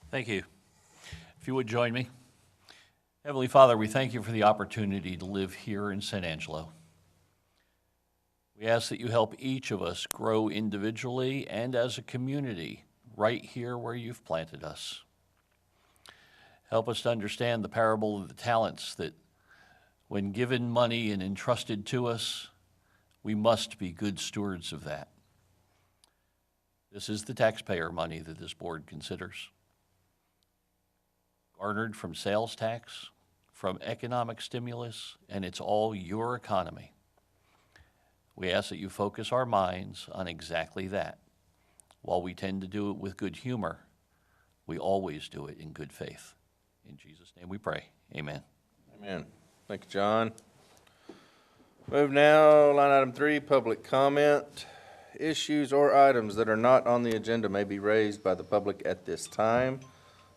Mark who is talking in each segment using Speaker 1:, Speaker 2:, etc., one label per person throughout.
Speaker 1: Thank you. If you would join me. Heavenly Father, we thank you for the opportunity to live here in San Angelo. We ask that you help each of us grow individually and as a community right here where you've planted us. Help us to understand the parable of the talents that when given money and entrusted to us, we must be good stewards of that. This is the taxpayer money that this board considers. Garnered from sales tax, from economic stimulus, and it's all your economy. We ask that you focus our minds on exactly that. While we tend to do it with good humor, we always do it in good faith. In Jesus' name we pray. Amen.
Speaker 2: Amen. Thank you, John. Move now, line item 3, public comment. Issues or items that are not on the agenda may be raised by the public at this time.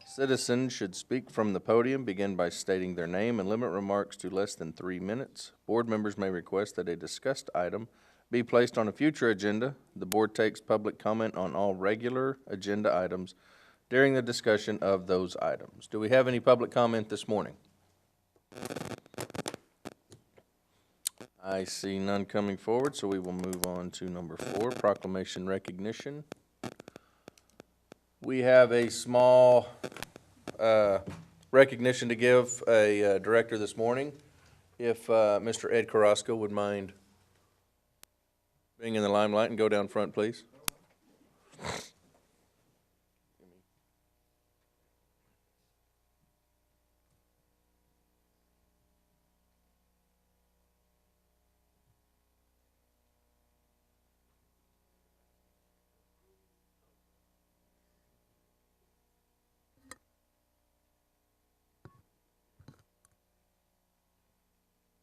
Speaker 2: Citizens should speak from the podium, begin by stating their name, and limit remarks to less than 3 minutes. Board members may request that a discussed item be placed on a future agenda. The board takes public comment on all regular agenda items during the discussion of those items. Do we have any public comment this morning? I see none coming forward, so we will move on to number 4, proclamation recognition. We have a small recognition to give a director this morning. If Mr. Ed Carrasco would mind being in the limelight and go down front, please.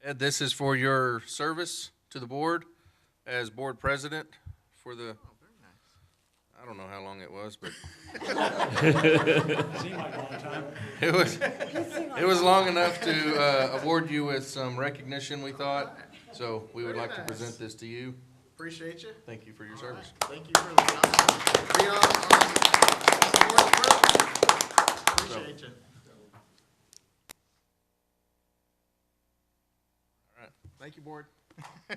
Speaker 2: Ed, this is for your service to the board as board president for the, I don't know how long it was, but
Speaker 3: Seemed like a long time.
Speaker 2: it was long enough to award you with some recognition, we thought. So we would like to present this to you.
Speaker 3: Appreciate you.
Speaker 2: Thank you for your service.
Speaker 3: Thank you for the Appreciate you.
Speaker 2: All right. Thank you, board.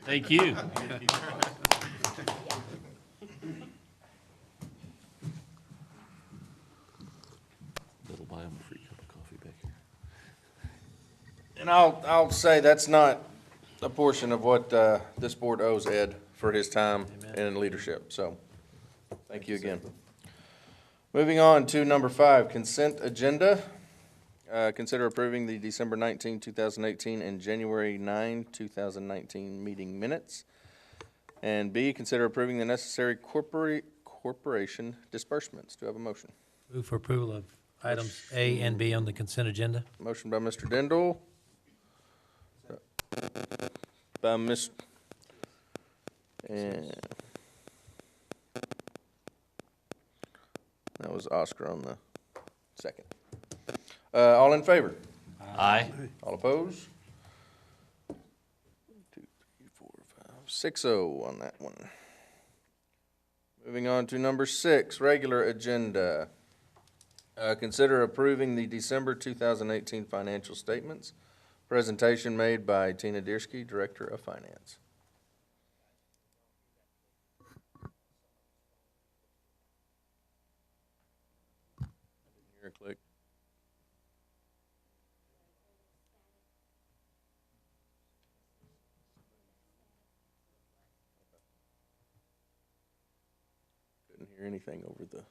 Speaker 1: Thank you. That'll buy him a free cup of coffee back here.
Speaker 2: And I'll say that's not a portion of what this board owes Ed for his time and leadership. So thank you again. Moving on to number 5, consent agenda. Consider approving the December 19, 2018 and January 9, 2019 meeting minutes. And B, consider approving the necessary corporation disbursements. Do I have a motion?
Speaker 4: Move for approval of items A and B on the consent agenda.
Speaker 2: Motion by Mr. Dindle. By Ms. And that was Oscar on the second. All in favor?
Speaker 1: Aye.
Speaker 2: All opposed? 1, 2, 3, 4, 5, 6-0 on that one. Moving on to number 6, regular agenda. Consider approving the December 2018 financial statements. Presentation made by Tina Diersky, Director of Finance. I didn't hear a click. Couldn't hear anything over the.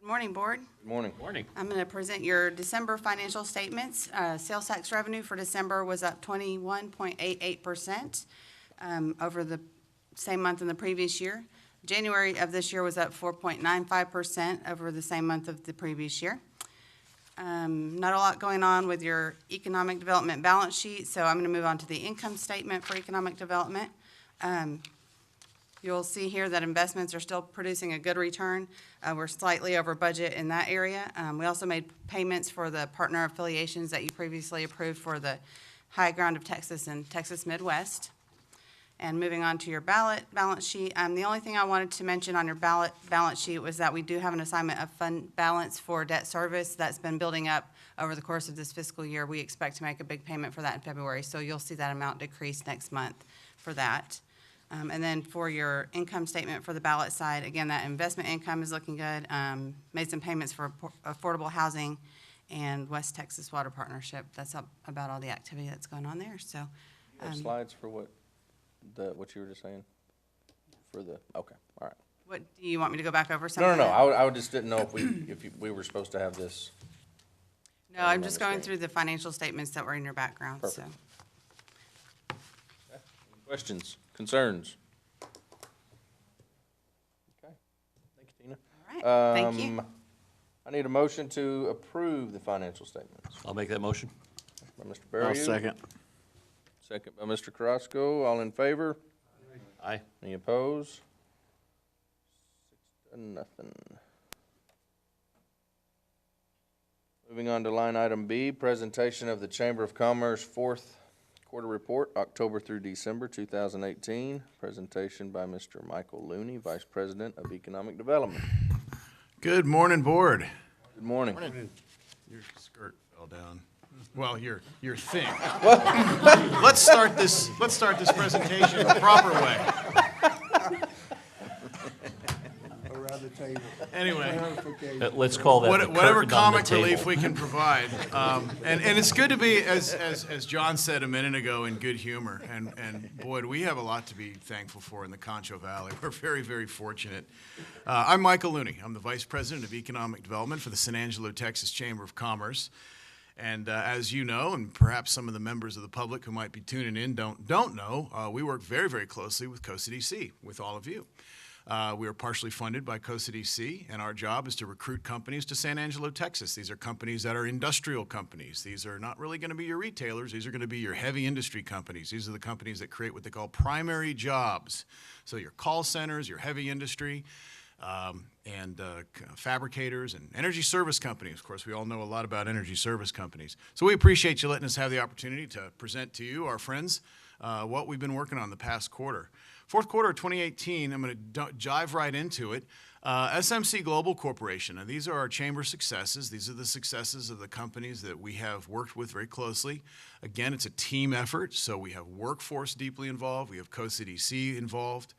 Speaker 5: Good morning, Board.
Speaker 2: Good morning.
Speaker 1: Morning.
Speaker 5: I'm going to present your December financial statements. Sales tax revenue for December was up 21.88% over the same month in the previous year. January of this year was up 4.95% over the same month of the previous year. Not a lot going on with your economic development balance sheet, so I'm going to move on to the income statement for economic development. You'll see here that investments are still producing a good return. We're slightly over budget in that area. We also made payments for the partner affiliations that you previously approved for the High Ground of Texas and Texas Midwest. And moving on to your balance sheet, the only thing I wanted to mention on your balance sheet was that we do have an assignment of fund balance for debt service that's been building up over the course of this fiscal year. We expect to make a big payment for that in February, so you'll see that amount decrease next month for that. And then for your income statement for the ballot side, again, that investment income is looking good. Made some payments for affordable housing and West Texas Water Partnership. That's about all the activity that's going on there, so.
Speaker 2: You have slides for what you were just saying? Okay, all right.
Speaker 5: What, do you want me to go back over something?
Speaker 2: No, I just didn't know if we were supposed to have this.
Speaker 5: No, I'm just going through the financial statements that were in your background, so.
Speaker 2: Perfect. Any questions, concerns? Okay, thank you, Tina.
Speaker 5: All right, thank you.
Speaker 2: I need a motion to approve the financial statements.
Speaker 1: I'll make that motion.
Speaker 2: By Mr. Berrien. Second by Mr. Carrasco. All in favor?
Speaker 1: Aye.
Speaker 2: Any opposed? 6-0. Moving on to line item B, presentation of the Chamber of Commerce fourth quarter report, October through December 2018. Presentation by Mr. Michael Looney, Vice President of Economic Development.
Speaker 6: Good morning, Board.
Speaker 2: Good morning.
Speaker 6: Your skirt fell down. Well, your thing. Let's start this presentation the proper way.
Speaker 7: Around the table.
Speaker 6: Anyway,
Speaker 1: Let's call that the
Speaker 6: whatever
Speaker 1: curtain on the
Speaker 6: comic relief
Speaker 1: table.
Speaker 6: we can provide. And it's good to be, as John said a minute ago, in good humor. And boy, do we have a lot to be thankful for in the Concho Valley. We're very, very fortunate. I'm Michael Looney. I'm the Vice President of Economic Development for the San Angelo, Texas Chamber of Commerce. And as you know, and perhaps some of the members of the public who might be tuning in don't know, we work very, very closely with COSA DC, with all of you. We are partially funded by COSA DC, and our job is to recruit companies to San Angelo, Texas. These are companies that are industrial companies. These are not really going to be your retailers. These are going to be your heavy industry companies. These are the companies that create what they call primary jobs. So your call centers, your heavy industry, and fabricators and energy service companies. Of course, we all know a lot about energy service companies. So we appreciate you letting us have the opportunity to present to you, our friends, what we've been working on the past quarter. Fourth quarter of 2018, I'm going to dive right into it. SMC Global Corporation. Now, these are our chamber successes. These are the successes of the companies that we have worked with very closely. Again, it's a team effort, so we have workforce deeply involved. We have COSA DC involved.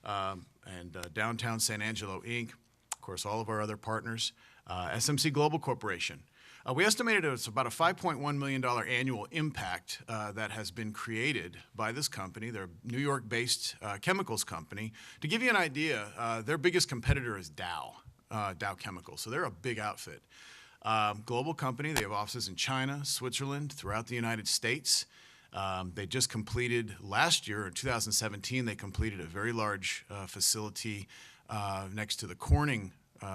Speaker 6: And Downtown San Angelo, Inc., of course, all of our other partners, SMC Global Corporation. We estimated it's about a $5.1 million annual impact that has been created by this company. They're a New York-based chemicals company. To give you an idea, their biggest competitor is Dow Chemical, so they're a big outfit. Global company, they have offices in China, Switzerland, throughout the United States. They just completed last year, in 2017, they completed a very large facility next to the Corning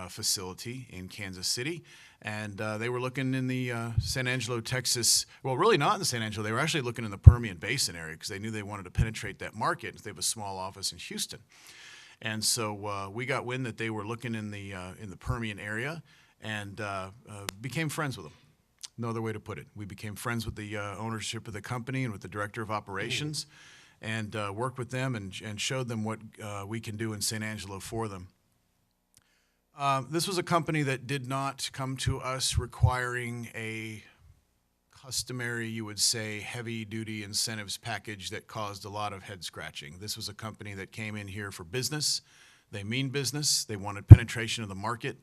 Speaker 6: facility in Kansas City. And they were looking in the San Angelo, Texas, well, really not in the San Angelo. They were actually looking in the Permian Basin area because they knew they wanted to penetrate that market. They have a small office in Houston. And so we got wind that they were looking in the Permian area and became friends with them. No other way to put it. We became friends with the ownership of the company and with the director of operations and worked with them and showed them what we can do in San Angelo for them. This was a company that did not come to us requiring a customary, you would say, heavy-duty incentives package that caused a lot of head-scratching. This was a company that came in here for business. They mean business. They wanted penetration of the market.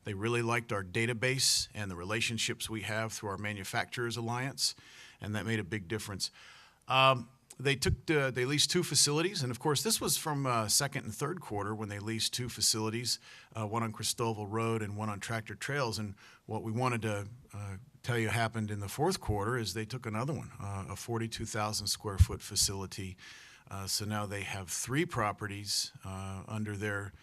Speaker 6: They really liked our database and the relationships we have through our Manufacturers Alliance, and that made a big difference. They leased 2 facilities, and of course, this was from second and third quarter when they leased 2 facilities, one on Cristobal Road and one on Tractor Trails. And what we wanted to tell you happened in the fourth quarter is they took another one, a 42,000 square foot facility. So now they have 3 properties under their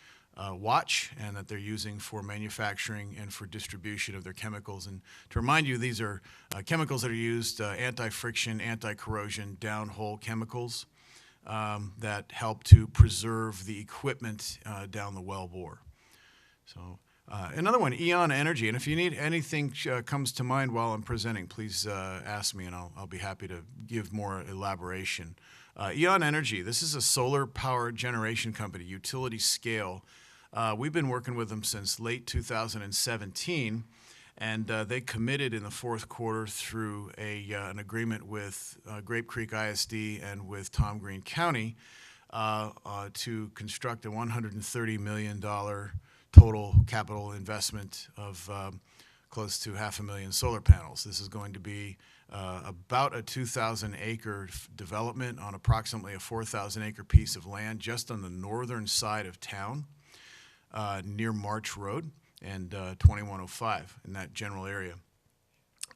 Speaker 6: watch and that they're using for manufacturing and for distribution of their chemicals. And to remind you, these are chemicals that are used, anti-friction, anti-corrosion, downhole chemicals that help to preserve the equipment down the wellbore. So another one, Eon Energy. And if you need anything comes to mind while I'm presenting, please ask me and I'll be happy to give more elaboration. Eon Energy, this is a solar power generation company, utility scale. We've been working with them since late 2017, and they committed in the fourth quarter through an agreement with Grape Creek ISD and with Tom Green County to construct a $130 million total capital investment of close to 500,000 solar panels. This is going to be about a 2,000-acre development on approximately a 4,000-acre piece of land just on the northern side of town, near March Road and 2105 in that general area.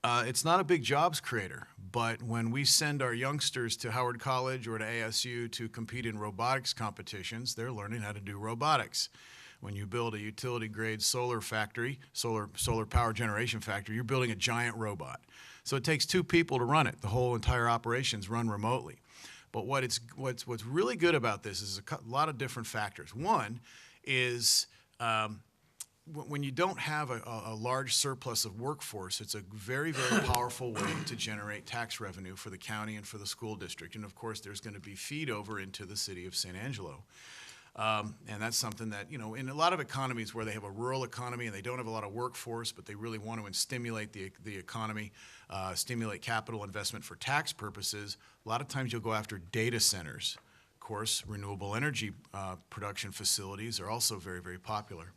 Speaker 6: It's not a big jobs creator, but when we send our youngsters to Howard College or to ASU to compete in robotics competitions, they're learning how to do robotics. When you build a utility-grade solar factory, solar power generation factory, you're building a giant robot. So it takes 2 people to run it. The whole entire operation's run remotely. But what's really good about this is a lot of different factors. One is when you don't have a large surplus of workforce, it's a very, very powerful way to generate tax revenue for the county and for the school district. And of course, there's going to be feed over into the city of San Angelo. And that's something that, in a lot of economies where they have a rural economy and they don't have a lot of workforce, but they really want to stimulate the economy, stimulate capital investment for tax purposes, a lot of times you'll go after data centers. Of course, renewable energy production facilities are also very, very popular.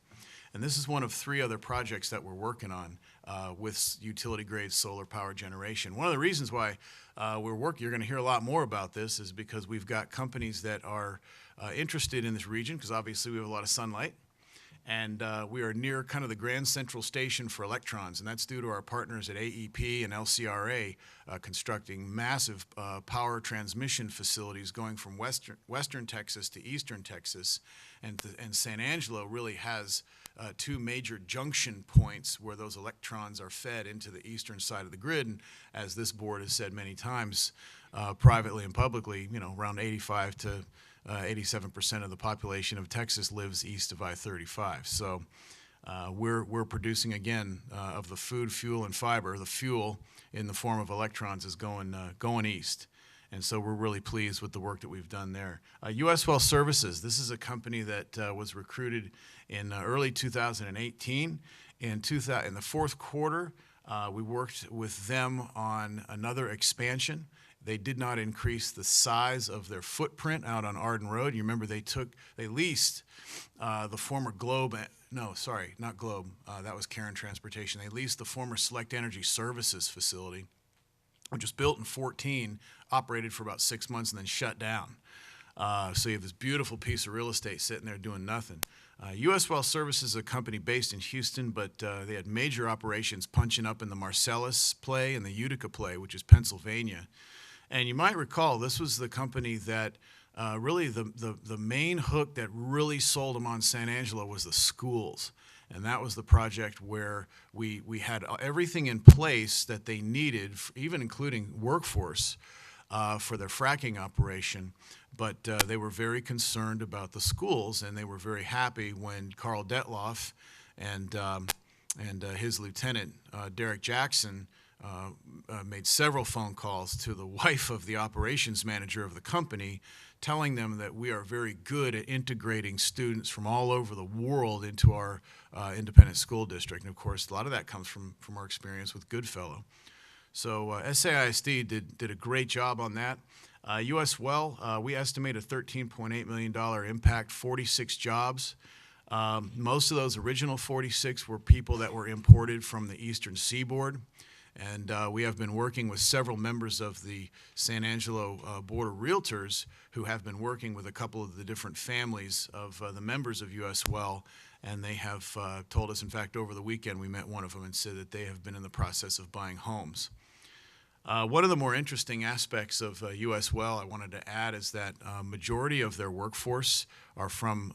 Speaker 6: And this is one of 3 other projects that we're working on with utility-grade solar power generation. One of the reasons why you're going to hear a lot more about this is because we've got companies that are interested in this region, because obviously we have a lot of sunlight. And we are near kind of the Grand Central Station for electrons, and that's due to our partners at AEP and LCRA constructing massive power transmission facilities going from western Texas to eastern Texas. And San Angelo really has 2 major junction points where those electrons are fed into the eastern side of the grid. And as this board has said many times, privately and publicly, around 85 to 87% of the population of Texas lives east of I-35. So we're producing, again, of the food, fuel, and fiber. The fuel in the form of electrons is going east. And so we're really pleased with the work that we've done there. U.S. Well Services, this is a company that was recruited in early 2018. In the fourth quarter, we worked with them on another expansion. They did not increase the size of their footprint out on Arden Road. You remember they leased the former Globe, no, sorry, not Globe, that was Caron Transportation. They leased the former Select Energy Services facility, which was built in 2014, operated for about 6 months, and then shut down. So you have this beautiful piece of real estate sitting there doing nothing. U.S. Well Services is a company based in Houston, but they had major operations punching up in the Marcellus play and the Utica play, which is Pennsylvania. And you might recall this was the company that really the main hook that really sold them on San Angelo was the schools. And that was the project where we had everything in place that they needed, even including workforce, for their fracking operation. But they were very concerned about the schools, and they were very happy when Carl Detloff and his lieutenant, Derek Jackson, made several phone calls to the wife of the operations manager of the company, telling them that we are very good at integrating students from all over the world into our independent school district. And of course, a lot of that comes from our experience with Goodfellow. So SAISD did a great job on that. U.S. Well, we estimate a $13.8 million impact, 46 jobs. Most of those original 46 were people that were imported from the eastern seaboard. And we have been working with several members of the San Angelo Board of Realtors who have been working with a couple of the different families of the members of U.S. Well, and they have told us, in fact, over the weekend we met one of them and said that they have been in the process of buying homes. One of the more interesting aspects of U.S. Well I wanted to add is that majority of their workforce are from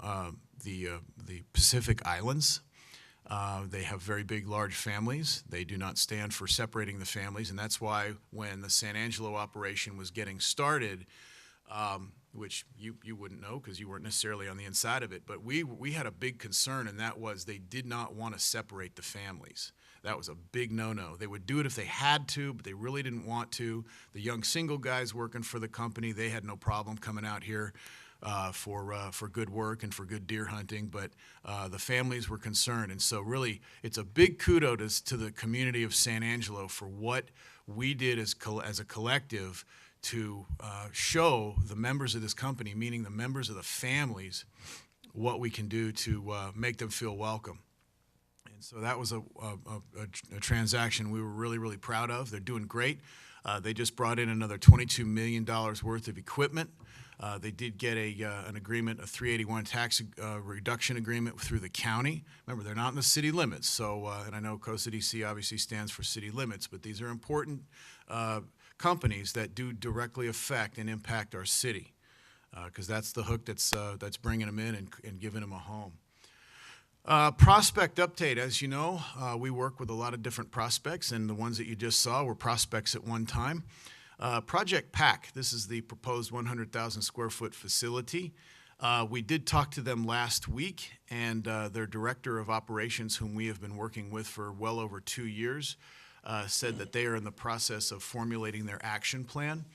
Speaker 6: the Pacific Islands. They have very big, large families. They do not stand for separating the families, and that's why when the San Angelo operation was getting started, which you wouldn't know because you weren't necessarily on the inside of it. But we had a big concern, and that was they did not want to separate the families. That was a big no-no. They would do it if they had to, but they really didn't want to. The young single guys working for the company, they had no problem coming out here for good work and for good deer hunting, but the families were concerned. And so really, it's a big kudos to the community of San Angelo for what we did as a collective to show the members of this company, meaning the members of the families, what we can do to make them feel welcome. And so that was a transaction we were really, really proud of. They're doing great. They just brought in another $22 million worth of equipment. They did get an agreement, a 381 tax reduction agreement through the county. Remember, they're not in the city limits, so, and I know Costa DC obviously stands for city limits, but these are important companies that do directly affect and impact our city, because that's the hook that's bringing them in and giving them a home. Prospect update, as you know, we work with a lot of different prospects, and the ones that you just saw were prospects at one time. Project PAC, this is the proposed 100,000 square foot facility. We did talk to them last week, and their director of operations, whom we have been working with for well over 2 years, said that they are in the process of formulating their action plan.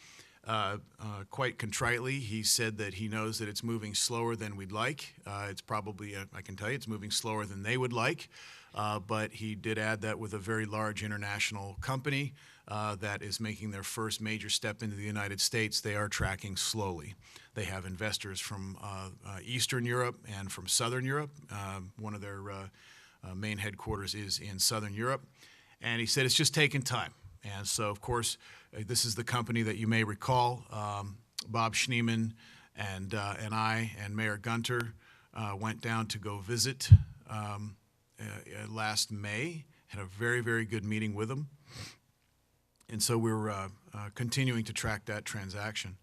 Speaker 6: Quite contritely, he said that he knows that it's moving slower than we'd like. It's probably, I can tell you, it's moving slower than they would like. But he did add that with a very large international company that is making their first major step into the United States, they are tracking slowly. They have investors from Eastern Europe and from Southern Europe. One of their main headquarters is in Southern Europe. And he said it's just taking time. And so, of course, this is the company that you may recall, Bob Schneeman and I and Mayor Gunter went down to go visit last May, had a very, very good meeting with them. And so we're continuing to track that transaction.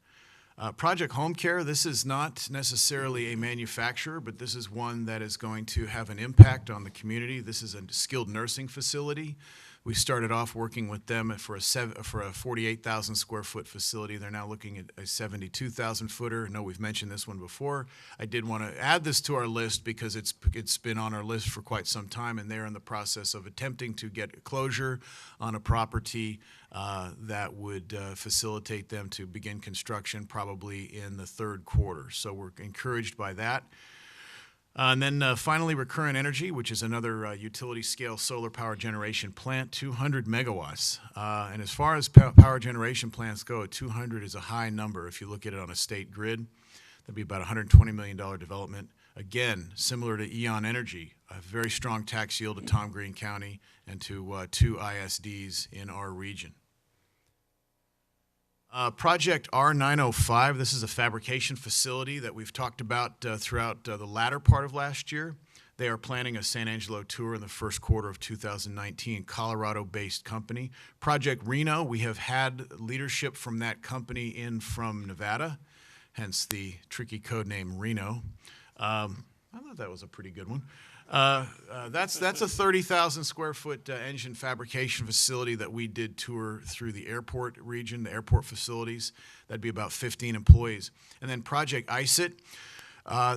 Speaker 6: Project Home Care, this is not necessarily a manufacturer, but this is one that is going to have an impact on the community. This is a skilled nursing facility. We started off working with them for a 48,000 square foot facility. They're now looking at a 72,000 footer. I know we've mentioned this one before. I did want to add this to our list because it's been on our list for quite some time, and they're in the process of attempting to get closure on a property that would facilitate them to begin construction probably in the third quarter. So we're encouraged by that. And then finally, Recurrent Energy, which is another utility-scale solar power generation plant, 200 megawatts. And as far as power generation plants go, 200 is a high number if you look at it on a state grid. That'd be about a $120 million development. Again, similar to Eon Energy, a very strong tax yield to Tom Green County and to 2 ISDs in our region. Project R905, this is a fabrication facility that we've talked about throughout the latter part of last year. They are planning a San Angelo tour in the first quarter of 2019, Colorado-based company. Project Reno, we have had leadership from that company in from Nevada, hence the tricky code name Reno. I thought that was a pretty good one. That's a 30,000 square foot engine fabrication facility that we did tour through the airport region, the airport facilities. That'd be about 15 employees. And then Project ICIT.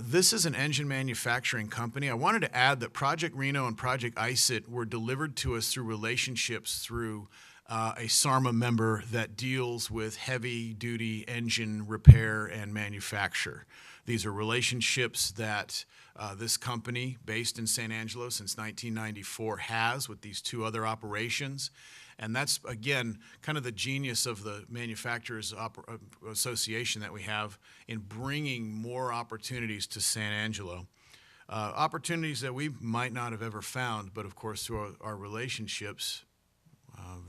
Speaker 6: This is an engine manufacturing company. I wanted to add that Project Reno and Project ICIT were delivered to us through relationships through a SARMA member that deals with heavy-duty engine repair and manufacture. These are relationships that this company, based in San Angelo since 1994, has with these 2 other operations. And that's, again, kind of the genius of the Manufacturers Association that we have in bringing more opportunities to San Angelo. Opportunities that we might not have ever found, but of course through our relationships,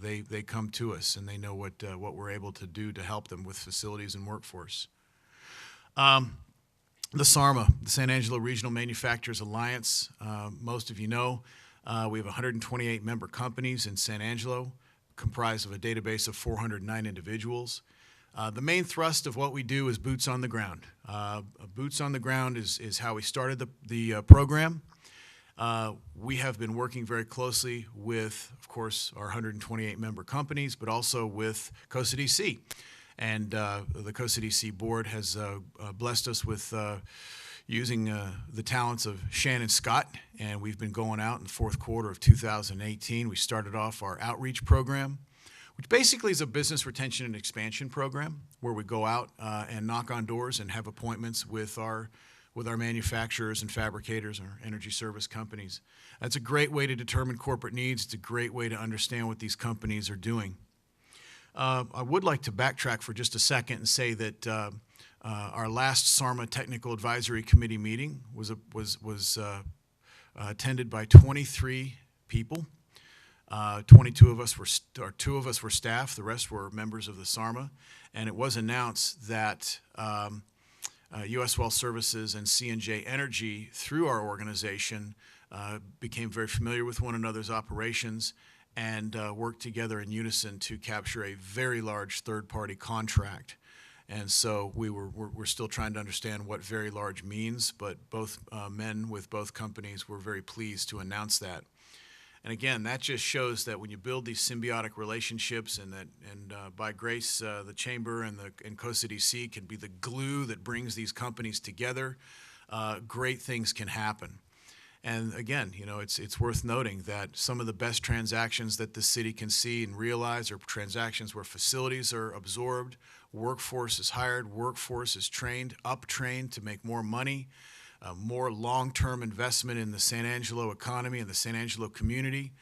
Speaker 6: they come to us and they know what we're able to do to help them with facilities and workforce. The SARMA, the San Angelo Regional Manufacturers Alliance, most of you know, we have 128 member companies in San Angelo, comprised of a database of 409 individuals. The main thrust of what we do is boots on the ground. Boots on the ground is how we started the program. We have been working very closely with, of course, our 128 member companies, but also with Costa DC. And the COSA-DC board has blessed us with using the talents of Shannon Scott, and we've been going out in the fourth quarter of 2018. We started off our outreach program, which basically is a business retention and expansion program where we go out and knock on doors and have appointments with our manufacturers and fabricators or energy service companies. That's a great way to determine corporate needs. It's a great way to understand what these companies are doing. I would like to backtrack for just a second and say that our last SARMA Technical Advisory Committee meeting was attended by 23 people. 22 of us were, or 2 of us were staff. The rest were members of the SARMA, and it was announced that U.S. Well Services and C&J Energy, through our organization, became very familiar with one another's operations and worked together in unison to capture a very large third-party contract. And so we're still trying to understand what very large means, but both men with both companies were very pleased to announce that. And again, that just shows that when you build these symbiotic relationships, and by grace, the Chamber and COSA-DC can be the glue that brings these companies together, great things can happen. And again, you know, it's worth noting that some of the best transactions that the city can see and realize are transactions where facilities are absorbed, workforce is hired, workforce is trained, up-trained to make more money, more long-term investment in the San Angelo economy and the San Angelo community.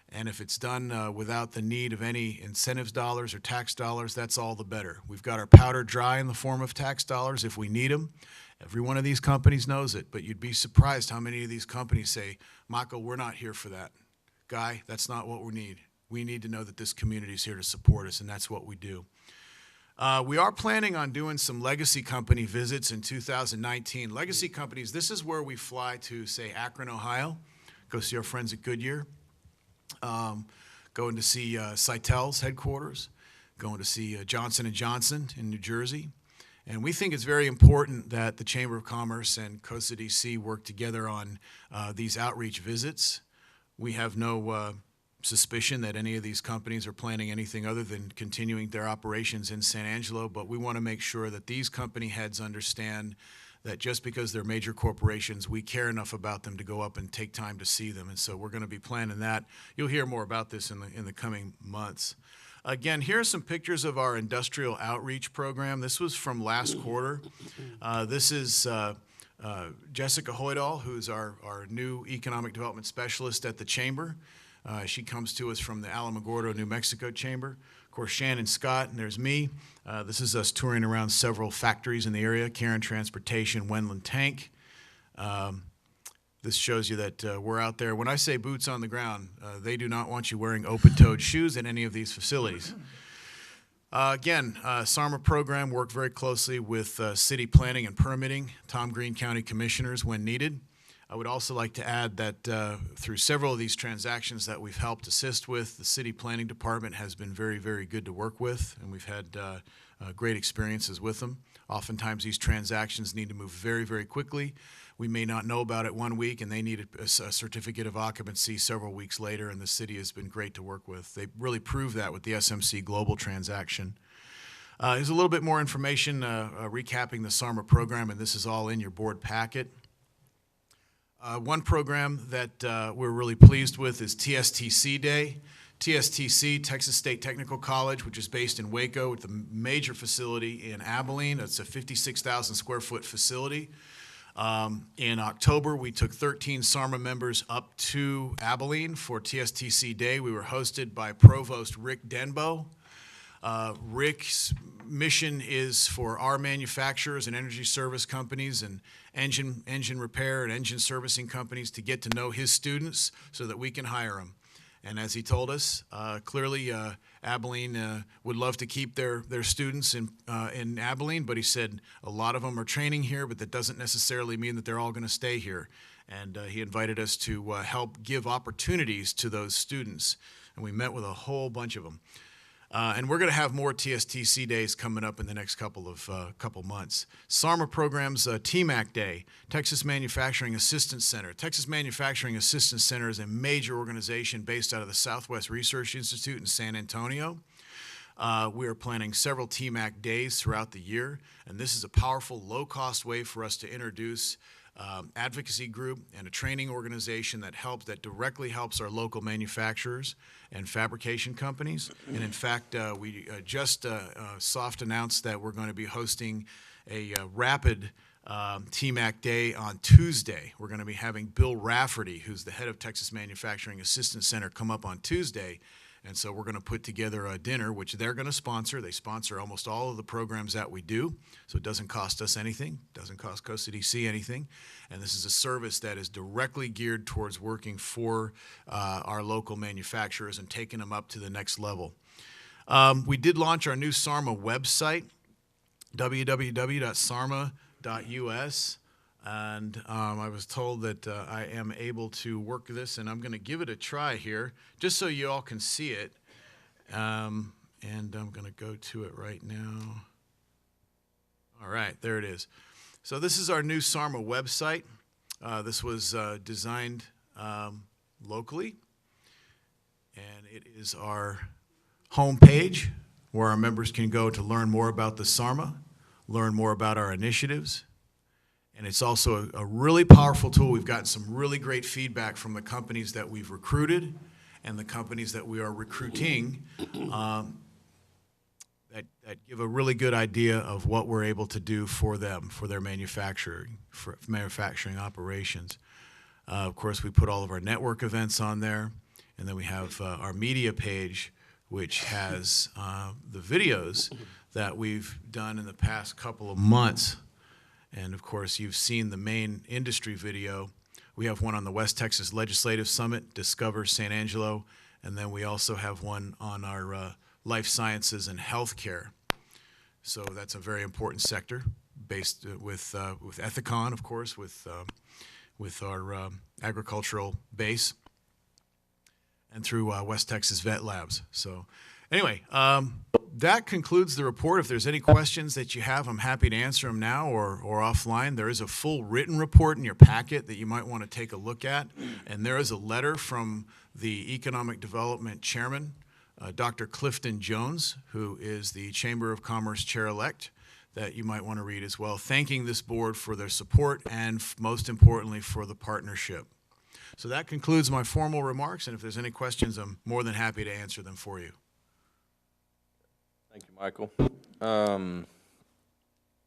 Speaker 6: And if it's done without the need of any incentives dollars or tax dollars, that's all the better. We've got our powder dry in the form of tax dollars if we need them. Every one of these companies knows it, but you'd be surprised how many of these companies say, Michael, we're not here for that. Guy, that's not what we need. We need to know that this community is here to support us, and that's what we do. We are planning on doing some legacy company visits in 2019. Legacy companies, this is where we fly to, say, Akron, Ohio, go see our friends at Goodyear, going to see Cytel's headquarters, going to see Johnson & Johnson in New Jersey. And we think it's very important that the Chamber of Commerce and COSA-DC work together on these outreach visits. We have no suspicion that any of these companies are planning anything other than continuing their operations in San Angelo, but we want to make sure that these company heads understand that just because they're major corporations, we care enough about them to go up and take time to see them. And so we're going to be planning that. You'll hear more about this in the coming months. Again, here are some pictures of our industrial outreach program. This was from last quarter. This is Jessica Hoydall, who's our new economic development specialist at the Chamber. She comes to us from the Alamogordo, New Mexico Chamber. Of course, Shannon Scott, and there's me. This is us touring around several factories in the area, Karen Transportation, Wendland Tank. This shows you that we're out there. When I say boots on the ground, they do not want you wearing open-toed shoes in any of these facilities. Again, SARMA program worked very closely with city planning and permitting, Tom Green County commissioners when needed. I would also like to add that through several of these transactions that we've helped assist with, the city planning department has been very, very good to work with, and we've had great experiences with them. Oftentimes these transactions need to move very, very quickly. We may not know about it 1 week, and they need a certificate of occupancy several weeks later, and the city has been great to work with. They really proved that with the SMC Global transaction. Here's a little bit more information recapping the SARMA program, and this is all in your board packet. One program that we're really pleased with is TSTC Day. TSTC, Texas State Technical College, which is based in Waco with a major facility in Abilene. It's a 56,000 square foot facility. In October, we took 13 SARMA members up to Abilene for TSTC Day. We were hosted by Provost Rick Denbo. Rick's mission is for our manufacturers and energy service companies and engine repair and engine servicing companies to get to know his students so that we can hire them. And as he told us, clearly Abilene would love to keep their students in Abilene, but he said a lot of them are training here, but that doesn't necessarily mean that they're all going to stay here. And he invited us to help give opportunities to those students, and we met with a whole bunch of them. And we're going to have more TSTC days coming up in the next couple months. SARMA programs, TMAC Day, Texas Manufacturing Assistance Center. Texas Manufacturing Assistance Center is a major organization based out of the Southwest Research Institute in San Antonio. We are planning several TMAC days throughout the year, and this is a powerful, low-cost way for us to introduce advocacy group and a training organization that directly helps our local manufacturers and fabrication companies. And in fact, we just soft announced that we're going to be hosting a rapid TMAC Day on Tuesday. We're going to be having Bill Rafferty, who's the head of Texas Manufacturing Assistance Center, come up on Tuesday. And so we're going to put together a dinner, which they're going to sponsor. They sponsor almost all of the programs that we do, so it doesn't cost us anything, doesn't cost Costa DC anything. And this is a service that is directly geared towards working for our local manufacturers and taking them up to the next level. We did launch our new SARMA website, www.sarma.us. And I was told that I am able to work this, and I'm going to give it a try here, just so you all can see it. And I'm going to go to it right now. All right, there it is. So this is our new SARMA website. This was designed locally, and it is our homepage where our members can go to learn more about the SARMA, learn more about our initiatives. And it's also a really powerful tool. We've gotten some really great feedback from the companies that we've recruited and the companies that we are recruiting that give a really good idea of what we're able to do for them, for their manufacturing operations. Of course, we put all of our network events on there, and then we have our media page, which has the videos that we've done in the past couple of months. And of course, you've seen the main industry video. We have one on the West Texas Legislative Summit, Discover San Angelo, and then we also have one on our life sciences and healthcare. So that's a very important sector, based with Ethicon, of course, with our agricultural base, and through West Texas Vet Labs. So anyway, that concludes the report. If there's any questions that you have, I'm happy to answer them now or offline. There is a full written report in your packet that you might want to take a look at. And there is a letter from the Economic Development Chairman, Dr. Clifton Jones, who is the Chamber of Commerce Chair-elect, that you might want to read as well, thanking this board for their support and, most importantly, for the partnership. So that concludes my formal remarks, and if there's any questions, I'm more than happy to answer them for you.
Speaker 2: Thank you, Michael.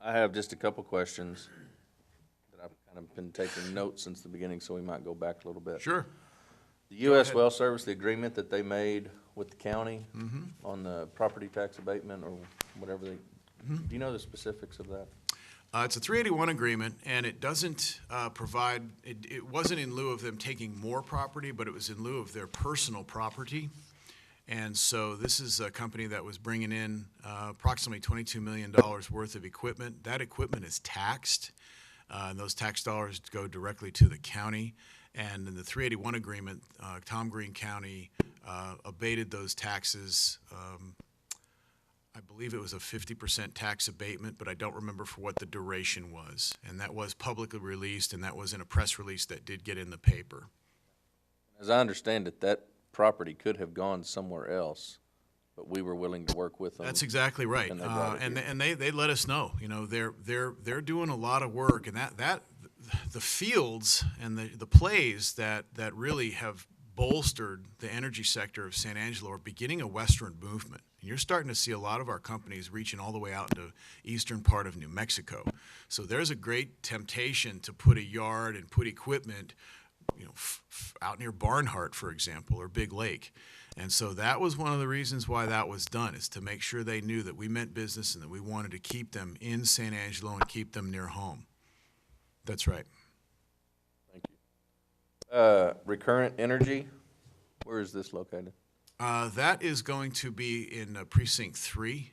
Speaker 2: I have just a couple questions that I've kind of been taking notes since the beginning, so we might go back a little bit.
Speaker 6: Sure.
Speaker 2: The U.S. Well Service, the agreement that they made with the county on the property tax abatement or whatever do you know the specifics of that?
Speaker 6: It's a 381 agreement, and it doesn't provide, it wasn't in lieu of them taking more property, but it was in lieu of their personal property. And so this is a company that was bringing in approximately $22 million worth of equipment. That equipment is taxed, and those tax dollars go directly to the county. And in the 381 agreement, Tom Green County abated those taxes. I believe it was a 50% tax abatement, but I don't remember for what the duration was. And that was publicly released, and that was in a press release that did get in the paper.
Speaker 2: As I understand it, that property could have gone somewhere else, but we were willing to work with them.
Speaker 6: That's exactly right.
Speaker 2: And they brought it
Speaker 6: And
Speaker 2: here.
Speaker 6: they let us know. You know, they're doing a lot of work, and that the fields and the plays that really have bolstered the energy sector of San Angelo are beginning a western movement. And you're starting to see a lot of our companies reaching all the way out into eastern part of New Mexico. So there's a great temptation to put a yard and put equipment, you know, out near Barnhart, for example, or Big Lake. And so that was one of the reasons why that was done, is to make sure they knew that we meant business and that we wanted to keep them in San Angelo and keep them near home. That's right.
Speaker 2: Thank you. Recurrent Energy, where is this located?
Speaker 6: That is going to be in Precinct 3,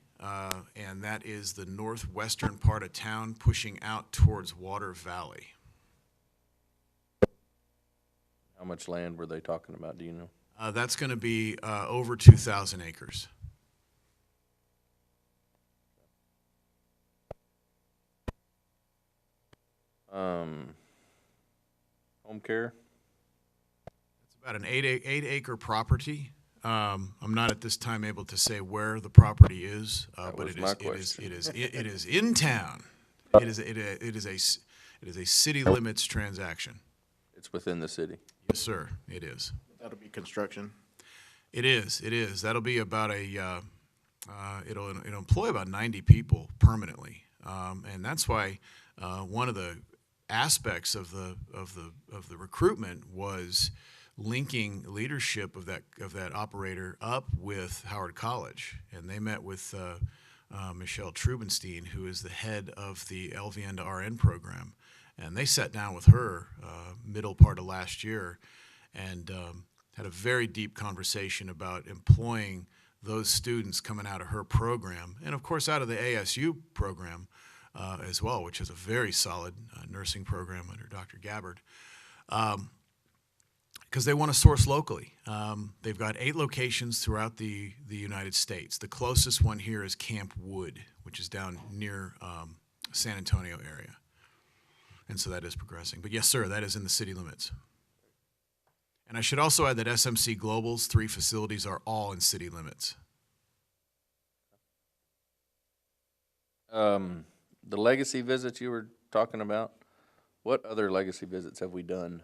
Speaker 6: and that is the northwestern part of town pushing out towards Water Valley.
Speaker 2: How much land were they talking about, do you know?
Speaker 6: That's going to be over 2,000 acres.
Speaker 2: Home care?
Speaker 6: It's about an 8-acre property I'm not at this time able to say where the property is,
Speaker 2: That
Speaker 6: but
Speaker 2: was
Speaker 6: it
Speaker 2: my
Speaker 6: is,
Speaker 2: question.
Speaker 6: it is in town. It is a city limits transaction.
Speaker 2: It's within the city.
Speaker 6: Yes, sir, it is.
Speaker 3: That'll be construction.
Speaker 6: It is. That'll be about it'll employ about 90 people permanently. And that's why one of the aspects of the recruitment was linking leadership of that operator up with Howard College. And they met with Michelle Trubenstein, who is the head of the LVN to RN program. And they sat down with her middle part of last year and had a very deep conversation about employing those students coming out of her program, and of course out of the ASU program as well, which is a very solid nursing program under Dr. Gabbard, because they want to source locally. They've got 8 locations throughout the United States. The closest one here is Camp Wood, which is down near San Antonio area. And so that is progressing. But yes, sir, that is in the city limits. And I should also add that SMC Global's 3 facilities are all in city limits.
Speaker 2: The legacy visits you were talking about, what other legacy visits have we done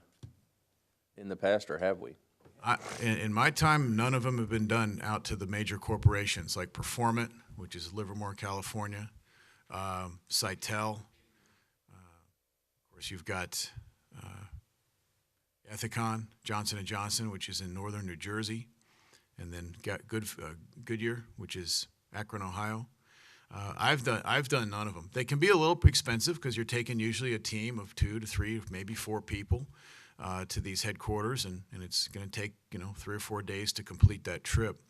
Speaker 2: in the past, or have we?
Speaker 6: In my time, none of them have been done out to the major corporations like Performant, which is Livermore, California, Cytel. Of course, you've got Ethicon, Johnson & Johnson, which is in northern New Jersey, and then got Goodyear, which is Akron, Ohio. I've done none of them. They can be a little expensive because you're taking usually a team of 2 to 3, maybe 4 people to these headquarters, and it's going to take 3 or 4 days to complete that trip.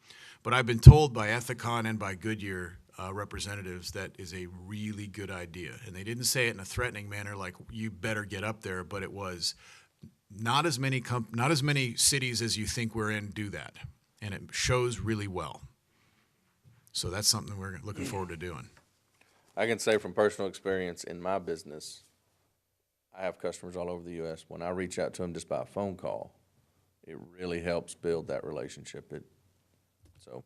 Speaker 6: But I've been told by Ethicon and by Goodyear representatives that is a really good idea, and they didn't say it in a threatening manner like you better get up there, but it was not as many cities as you think we're in do that, and it shows really well. So that's something we're looking forward to doing.
Speaker 2: I can say from personal experience in my business, I have customers all over the U.S. When I reach out to them just by a phone call, it really helps build that relationship. So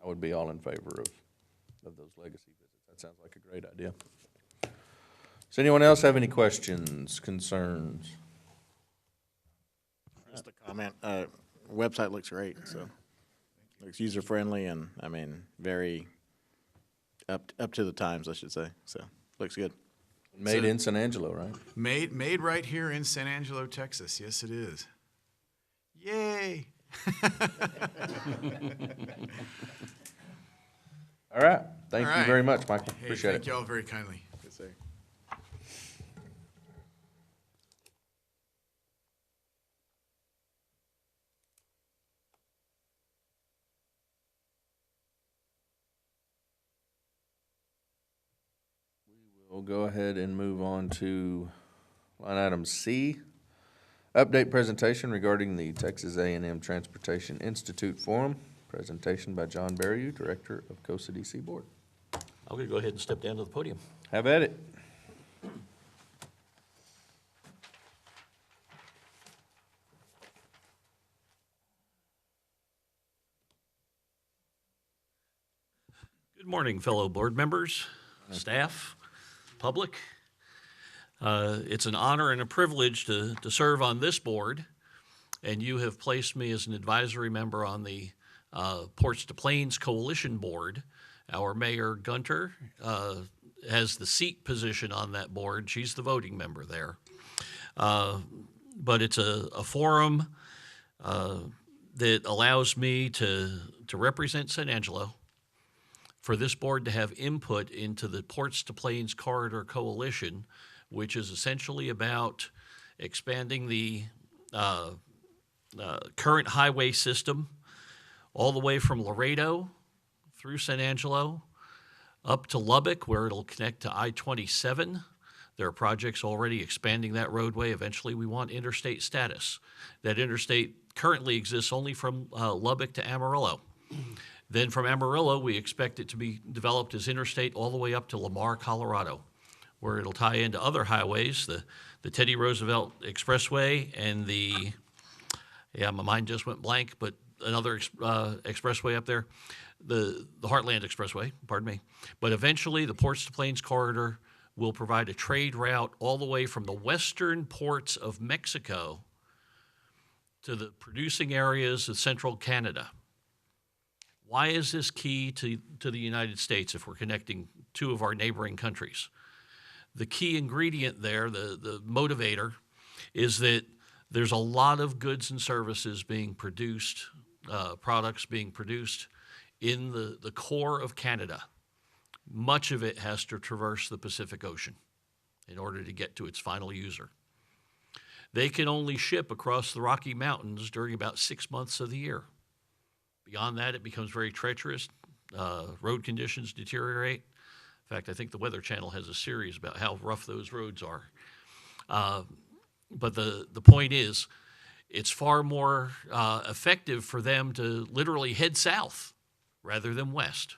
Speaker 2: I would be all in favor of those legacy visits. That sounds like a great idea. Does anyone else have any questions, concerns?
Speaker 3: Just a comment. Website looks great, so looks user friendly and I mean very up to the times, I should say. So looks good.
Speaker 2: Made in San Angelo, right?
Speaker 6: Made right here in San Angelo, Texas. Yes, it is. Yay!
Speaker 2: All right. Thank
Speaker 6: All
Speaker 2: you
Speaker 6: right.
Speaker 2: very much, Michael.
Speaker 6: Hey,
Speaker 2: Appreciate
Speaker 6: thank
Speaker 2: it.
Speaker 6: you all very kindly.
Speaker 3: Yes, sir.
Speaker 2: We'll go ahead and move on to line item C. Update presentation regarding the Texas A&M Transportation Institute Forum. Presentation by John Berriew, Director of Coast DC Board.
Speaker 1: I'm going to go ahead and step down to the podium.
Speaker 2: Have at it.
Speaker 1: Good morning, fellow board members, staff, public. It's an honor and a privilege to serve on this board, and you have placed me as an advisory member on the Ports to Plains Coalition Board. Our Mayor Gunter has the seat position on that board. She's the voting member there. But it's a forum that allows me to represent San Angelo, for this board to have input into the Ports to Plains Corridor Coalition, which is essentially about expanding the current highway system all the way from Laredo through San Angelo up to Lubbock, where it'll connect to I-27. There are projects already expanding that roadway. Eventually, we want interstate status. That interstate currently exists only from Lubbock to Amarillo. Then from Amarillo, we expect it to be developed as interstate all the way up to Lamar, Colorado, where it'll tie into other highways, the Teddy Roosevelt Expressway and my mind just went blank, but another expressway up there, the Heartland Expressway, pardon me. But eventually, the Ports to Plains corridor will provide a trade route all the way from the western ports of Mexico to the producing areas of central Canada. Why is this key to the United States if we're connecting two of our neighboring countries? The key ingredient there, the motivator, is that there's a lot of goods and services being produced, products being produced in the core of Canada. Much of it has to traverse the Pacific Ocean in order to get to its final user. They can only ship across the Rocky Mountains during about 6 months of the year. Beyond that, it becomes very treacherous. Road conditions deteriorate. In fact, I think the Weather Channel has a series about how rough those roads are. But the point is, it's far more effective for them to literally head south rather than west.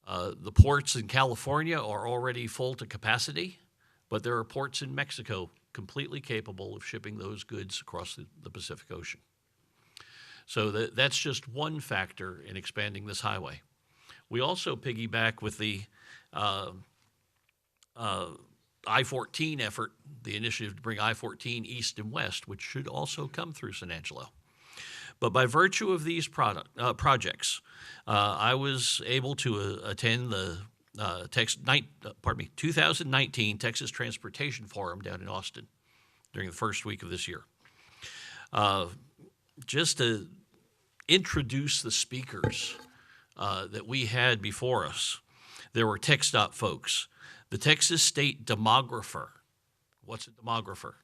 Speaker 1: The ports in California are already full to capacity, but there are ports in Mexico completely capable of shipping those goods across the Pacific Ocean. So that's just one factor in expanding this highway. We also piggyback with the I-14 effort, the initiative to bring I-14 east and west, which should also come through San Angelo. But by virtue of these projects, I was able to attend the 2019 Texas Transportation Forum down in Austin during the first week of this year. Just to introduce the speakers that we had before us, there were TxDOT folks, the Texas State Demographer. What's a demographer?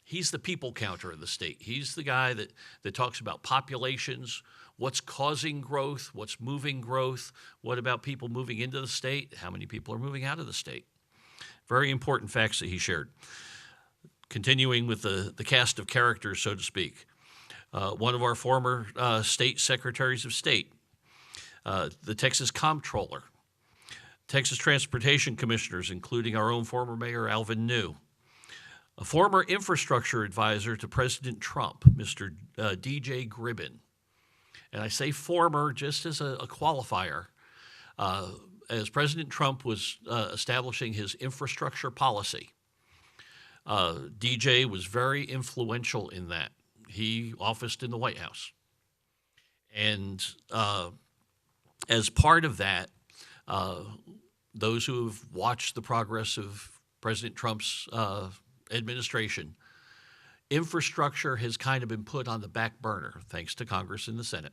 Speaker 1: He's the people counter of the state. He's the guy that talks about populations, what's causing growth, what's moving growth, what about people moving into the state, how many people are moving out of the state. Very important facts that he shared. Continuing with the cast of characters, so to speak. One of our former state secretaries of state, the Texas Comptroller, Texas Transportation Commissioners, including our own former Mayor Alvin New, a former infrastructure advisor to President Trump, Mr. DJ Gribbin. And I say former just as a qualifier. As President Trump was establishing his infrastructure policy, DJ was very influential in that. He officed in the White House. And as part of that, those who have watched the progress of President Trump's administration, infrastructure has kind of been put on the back burner thanks to Congress and the Senate.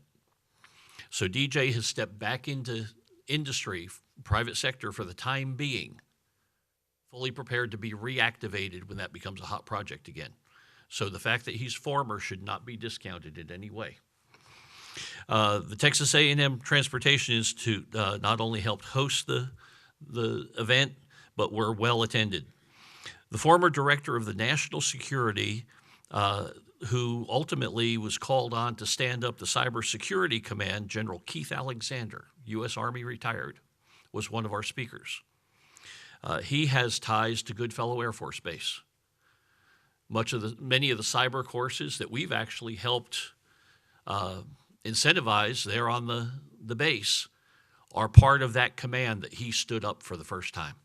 Speaker 1: So DJ has stepped back into industry, private sector for the time being, fully prepared to be reactivated when that becomes a hot project again. So the fact that he's former should not be discounted in any way. The Texas A&M Transportation Institute not only helped host the event, but were well attended. The former director of the National Security, who ultimately was called on to stand up the Cybersecurity Command, General Keith Alexander, U.S. Army retired, was one of our speakers. He has ties to Goodfellow Air Force Base. Many of the cyber courses that we've actually helped incentivize there on the base are part of that command that he stood up for the first time.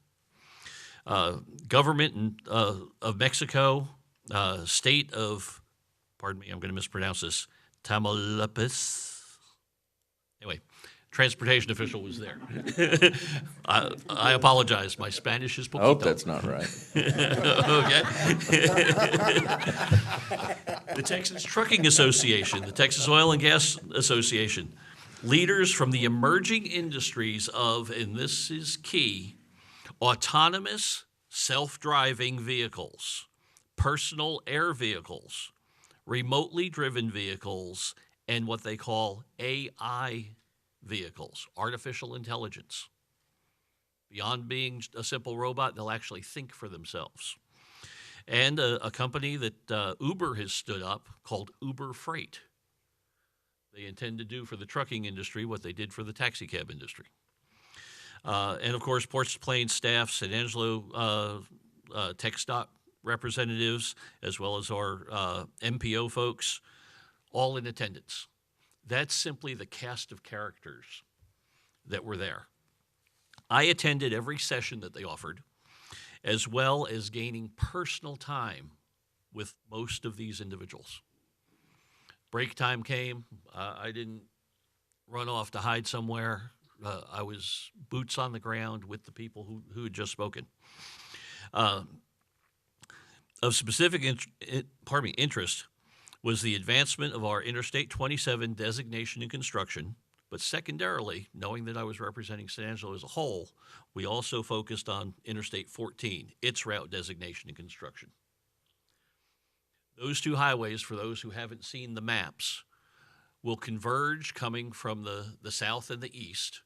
Speaker 1: Government of Mexico, state of, pardon me, I'm going to mispronounce this, Tamaulipas. Anyway, transportation official was there. I apologize. My Spanish is poquito.
Speaker 2: I hope that's not right.
Speaker 1: Okay. The Texas Trucking Association, the Texas Oil and Gas Association, leaders from the emerging industries of, and this is key, autonomous self-driving vehicles, personal air vehicles, remotely driven vehicles, and what they call AI vehicles, artificial intelligence. Beyond being a simple robot, they'll actually think for themselves. And a company that Uber has stood up called Uber Freight. They intend to do for the trucking industry what they did for the taxi cab industry. And of course, Ports to Plains staff, San Angelo TxDOT representatives, as well as our MPO folks, all in attendance. That's simply the cast of characters that were there. I attended every session that they offered, as well as gaining personal time with most of these individuals. Break time came. I didn't run off to hide somewhere. I was boots on the ground with the people who had just spoken. Of specific interest was the advancement of our Interstate 27 designation and construction, but secondarily, knowing that I was representing San Angelo as a whole, we also focused on Interstate 14, its route designation and construction. Those two highways, for those who haven't seen the maps, will converge coming from the south and the east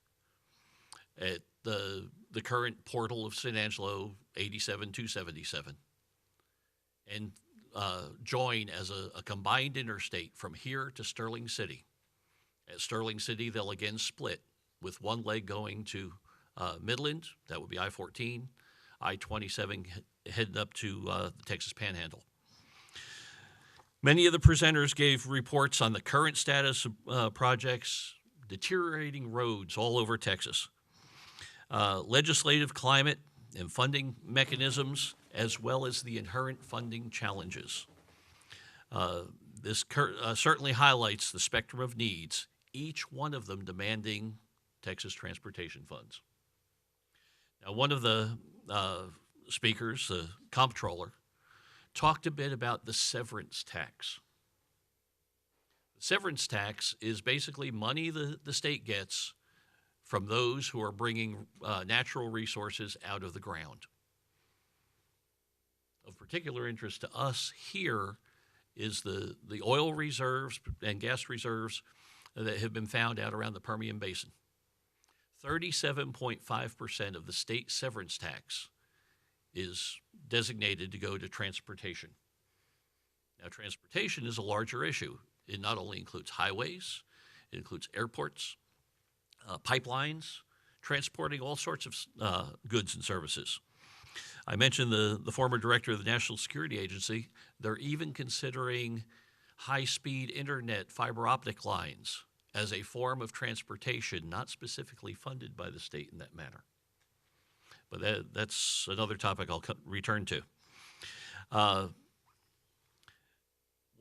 Speaker 1: at the current portal of San Angelo, 87-277, and join as a combined interstate from here to Sterling City. At Sterling City, they'll again split with one leg going to Midland, that would be I-14, I-27 heading up to the Texas Panhandle. Many of the presenters gave reports on the current status of projects, deteriorating roads all over Texas, legislative climate and funding mechanisms, as well as the inherent funding challenges. This certainly highlights the spectrum of needs, each one of them demanding Texas transportation funds. Now, one of the speakers, the comptroller, talked a bit about the severance tax. The severance tax is basically money the state gets from those who are bringing natural resources out of the ground. Of particular interest to us here is the oil reserves and gas reserves that have been found out around the Permian Basin. 37.5% of the state severance tax is designated to go to transportation. Now, transportation is a larger issue. It not only includes highways, it includes airports, pipelines, transporting all sorts of goods and services. I mentioned the former director of the National Security Agency. They're even considering high-speed internet fiber optic lines as a form of transportation, not specifically funded by the state in that manner. But that's another topic I'll return to. One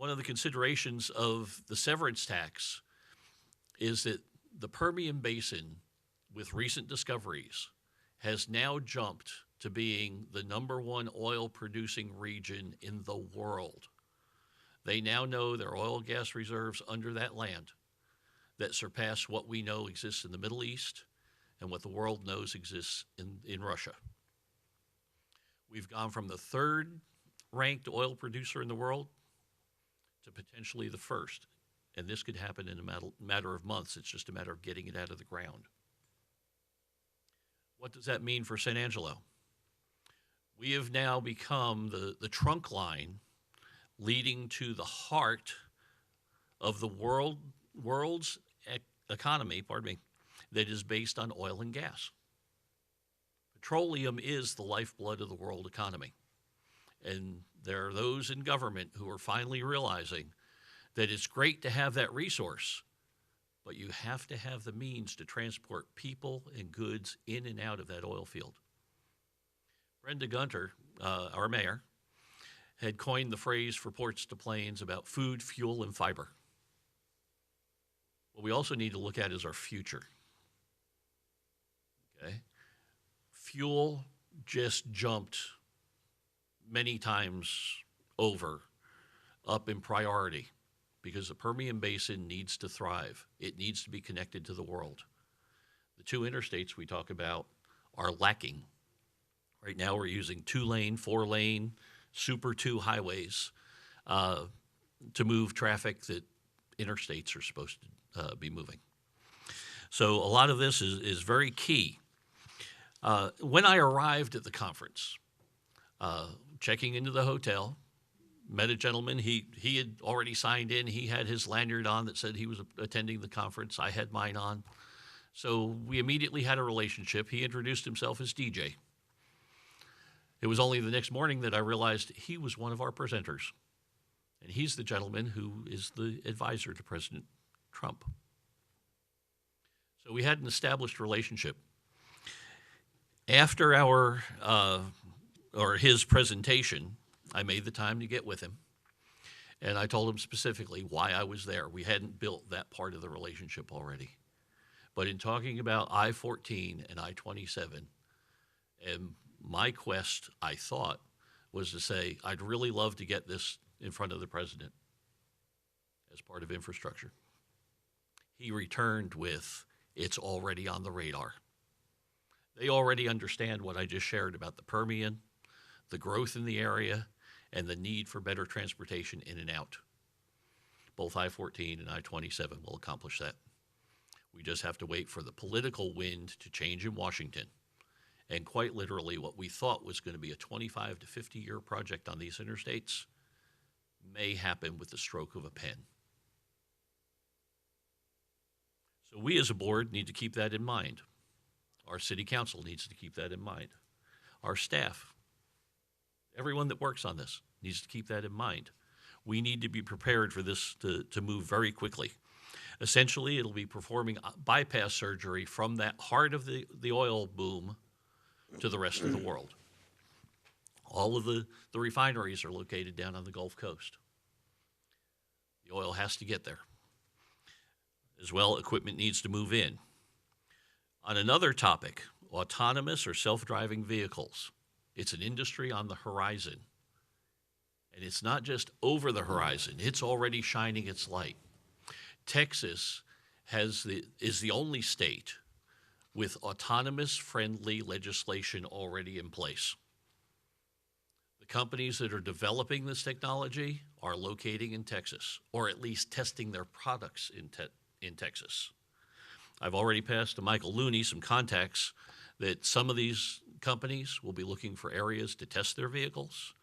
Speaker 1: of the considerations of the severance tax is that the Permian Basin, with recent discoveries, has now jumped to being the #1 oil-producing region in the world. They now know there are oil and gas reserves under that land that surpass what we know exists in the Middle East and what the world knows exists in Russia. We've gone from the 3rd ranked oil producer in the world to potentially the 1st. And this could happen in a matter of months. It's just a matter of getting it out of the ground. What does that mean for San Angelo? We have now become the trunk line leading to the heart of the world's economy, that is based on oil and gas. Petroleum is the lifeblood of the world economy. And there are those in government who are finally realizing that it's great to have that resource, but you have to have the means to transport people and goods in and out of that oil field. Brenda Gunter, our mayor, had coined the phrase for Ports to Plains about food, fuel, and fiber. What we also need to look at is our future. Okay? Fuel just jumped many times over up in priority because the Permian Basin needs to thrive. It needs to be connected to the world. The 2 interstates we talk about are lacking. Right now we're using 2-lane, 4-lane, Super 2 highways to move traffic that interstates are supposed to be moving. So a lot of this is very key. When I arrived at the conference, checking into the hotel, met a gentleman. He had already signed in. He had his lanyard on that said he was attending the conference. I had mine on. So we immediately had a relationship. He introduced himself as DJ. It was only the next morning that I realized he was one of our presenters. And he's the gentleman who is the advisor to President Trump. So we had an established relationship. After his presentation, I made the time to get with him, and I told him specifically why I was there. We hadn't built that part of the relationship already. But in talking about I-14 and I-27, and my quest, I thought, was to say, I'd really love to get this in front of the president as part of infrastructure. He returned with, it's already on the radar. They already understand what I just shared about the Permian, the growth in the area, and the need for better transportation in and out. Both I-14 and I-27 will accomplish that. We just have to wait for the political wind to change in Washington. And quite literally, what we thought was going to be a 25 to 50-year project on these interstates may happen with the stroke of a pen. So we as a board need to keep that in mind. Our city council needs to keep that in mind. Our staff, everyone that works on this, needs to keep that in mind. We need to be prepared for this to move very quickly. Essentially, it'll be performing bypass surgery from that heart of the oil boom to the rest of the world. All of the refineries are located down on the Gulf Coast. The oil has to get there. As well, equipment needs to move in. On another topic, autonomous or self-driving vehicles. It's an industry on the horizon. And it's not just over the horizon, it's already shining its light. Texas is the only state with autonomous-friendly legislation already in place. The companies that are developing this technology are locating in Texas, or at least testing their products in Texas. I've already passed to Michael Looney some contacts that some of these companies will be looking for areas to test their vehicles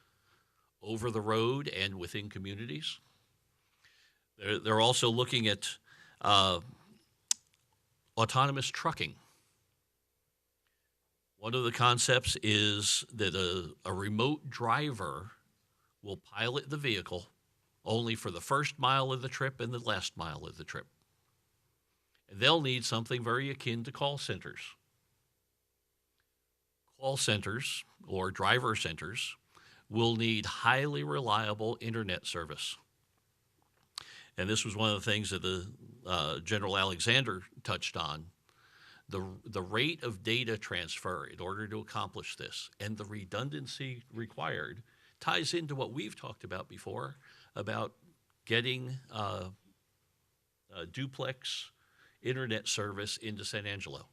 Speaker 1: over the road and within communities. They're also looking at autonomous trucking. One of the concepts is that a remote driver will pilot the vehicle only for the first mile of the trip and the last mile of the trip. And they'll need something very akin to call centers. Call centers, or driver centers, will need highly reliable internet service. And this was one of the things that the General Alexander touched on. The rate of data transfer in order to accomplish this and the redundancy required ties into what we've talked about before about getting duplex internet service into San Angelo.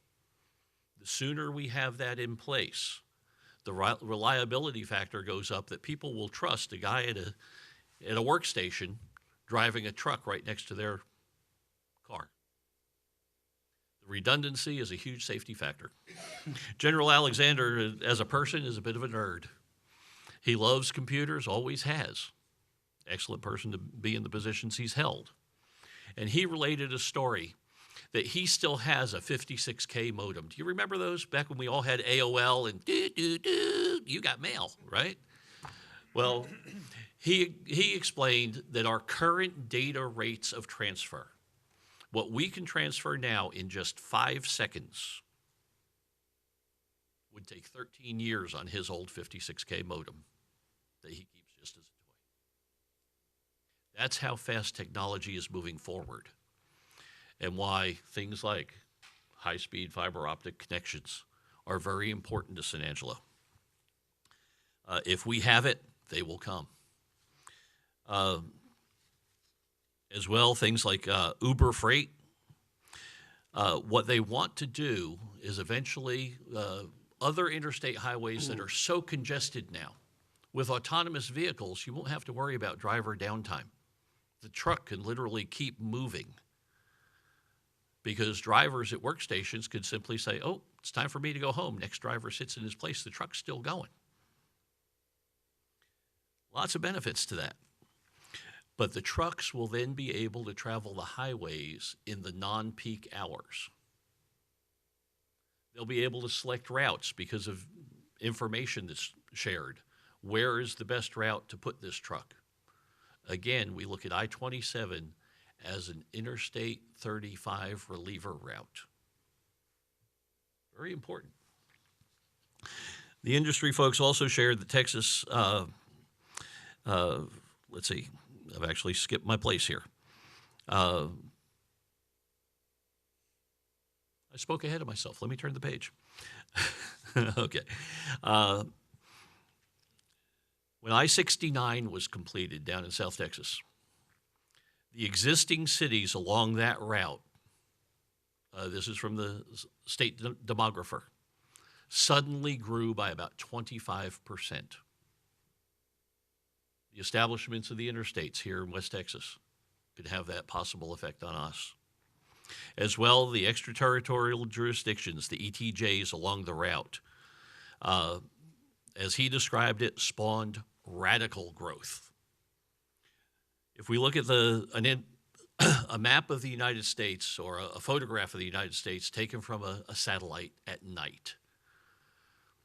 Speaker 1: The sooner we have that in place, the reliability factor goes up that people will trust a guy at a workstation driving a truck right next to their car. The redundancy is a huge safety factor. General Alexander, as a person, is a bit of a nerd. He loves computers, always has. Excellent person to be in the positions he's held. And he related a story that he still has a 56K modem. Do you remember those back when we all had AOL and you got mail, right? Well, he explained that our current data rates of transfer, what we can transfer now in just 5 seconds, would take 13 years on his old 56K modem that he keeps just as a toy. That's how fast technology is moving forward, and why things like high-speed fiber optic connections are very important to San Angelo. If we have it, they will come. As well, things like Uber Freight. What they want to do is eventually other interstate highways that are so congested now, with autonomous vehicles, you won't have to worry about driver downtime. The truck can literally keep moving because drivers at workstations could simply say, oh, it's time for me to go home. Next driver sits in his place, the truck's still going. Lots of benefits to that. But the trucks will then be able to travel the highways in the non-peak hours. They'll be able to select routes because of information that's shared. Where is the best route to put this truck? again, we look at I-27 as an Interstate 35 reliever route. Very important. The industry folks also shared that Texas, let's see, I've actually skipped my place here. I spoke ahead of myself. Let me turn the page. Okay. When I-69 was completed down in South Texas, the existing cities along that route, this is from the state demographer, suddenly grew by about 25%. The establishments of the interstates here in West Texas could have that possible effect on us. As well, the extraterritorial jurisdictions, the ETJs along the route, as he described it, spawned radical growth. If we look at a map of the United States or a photograph of the United States taken from a satellite at night,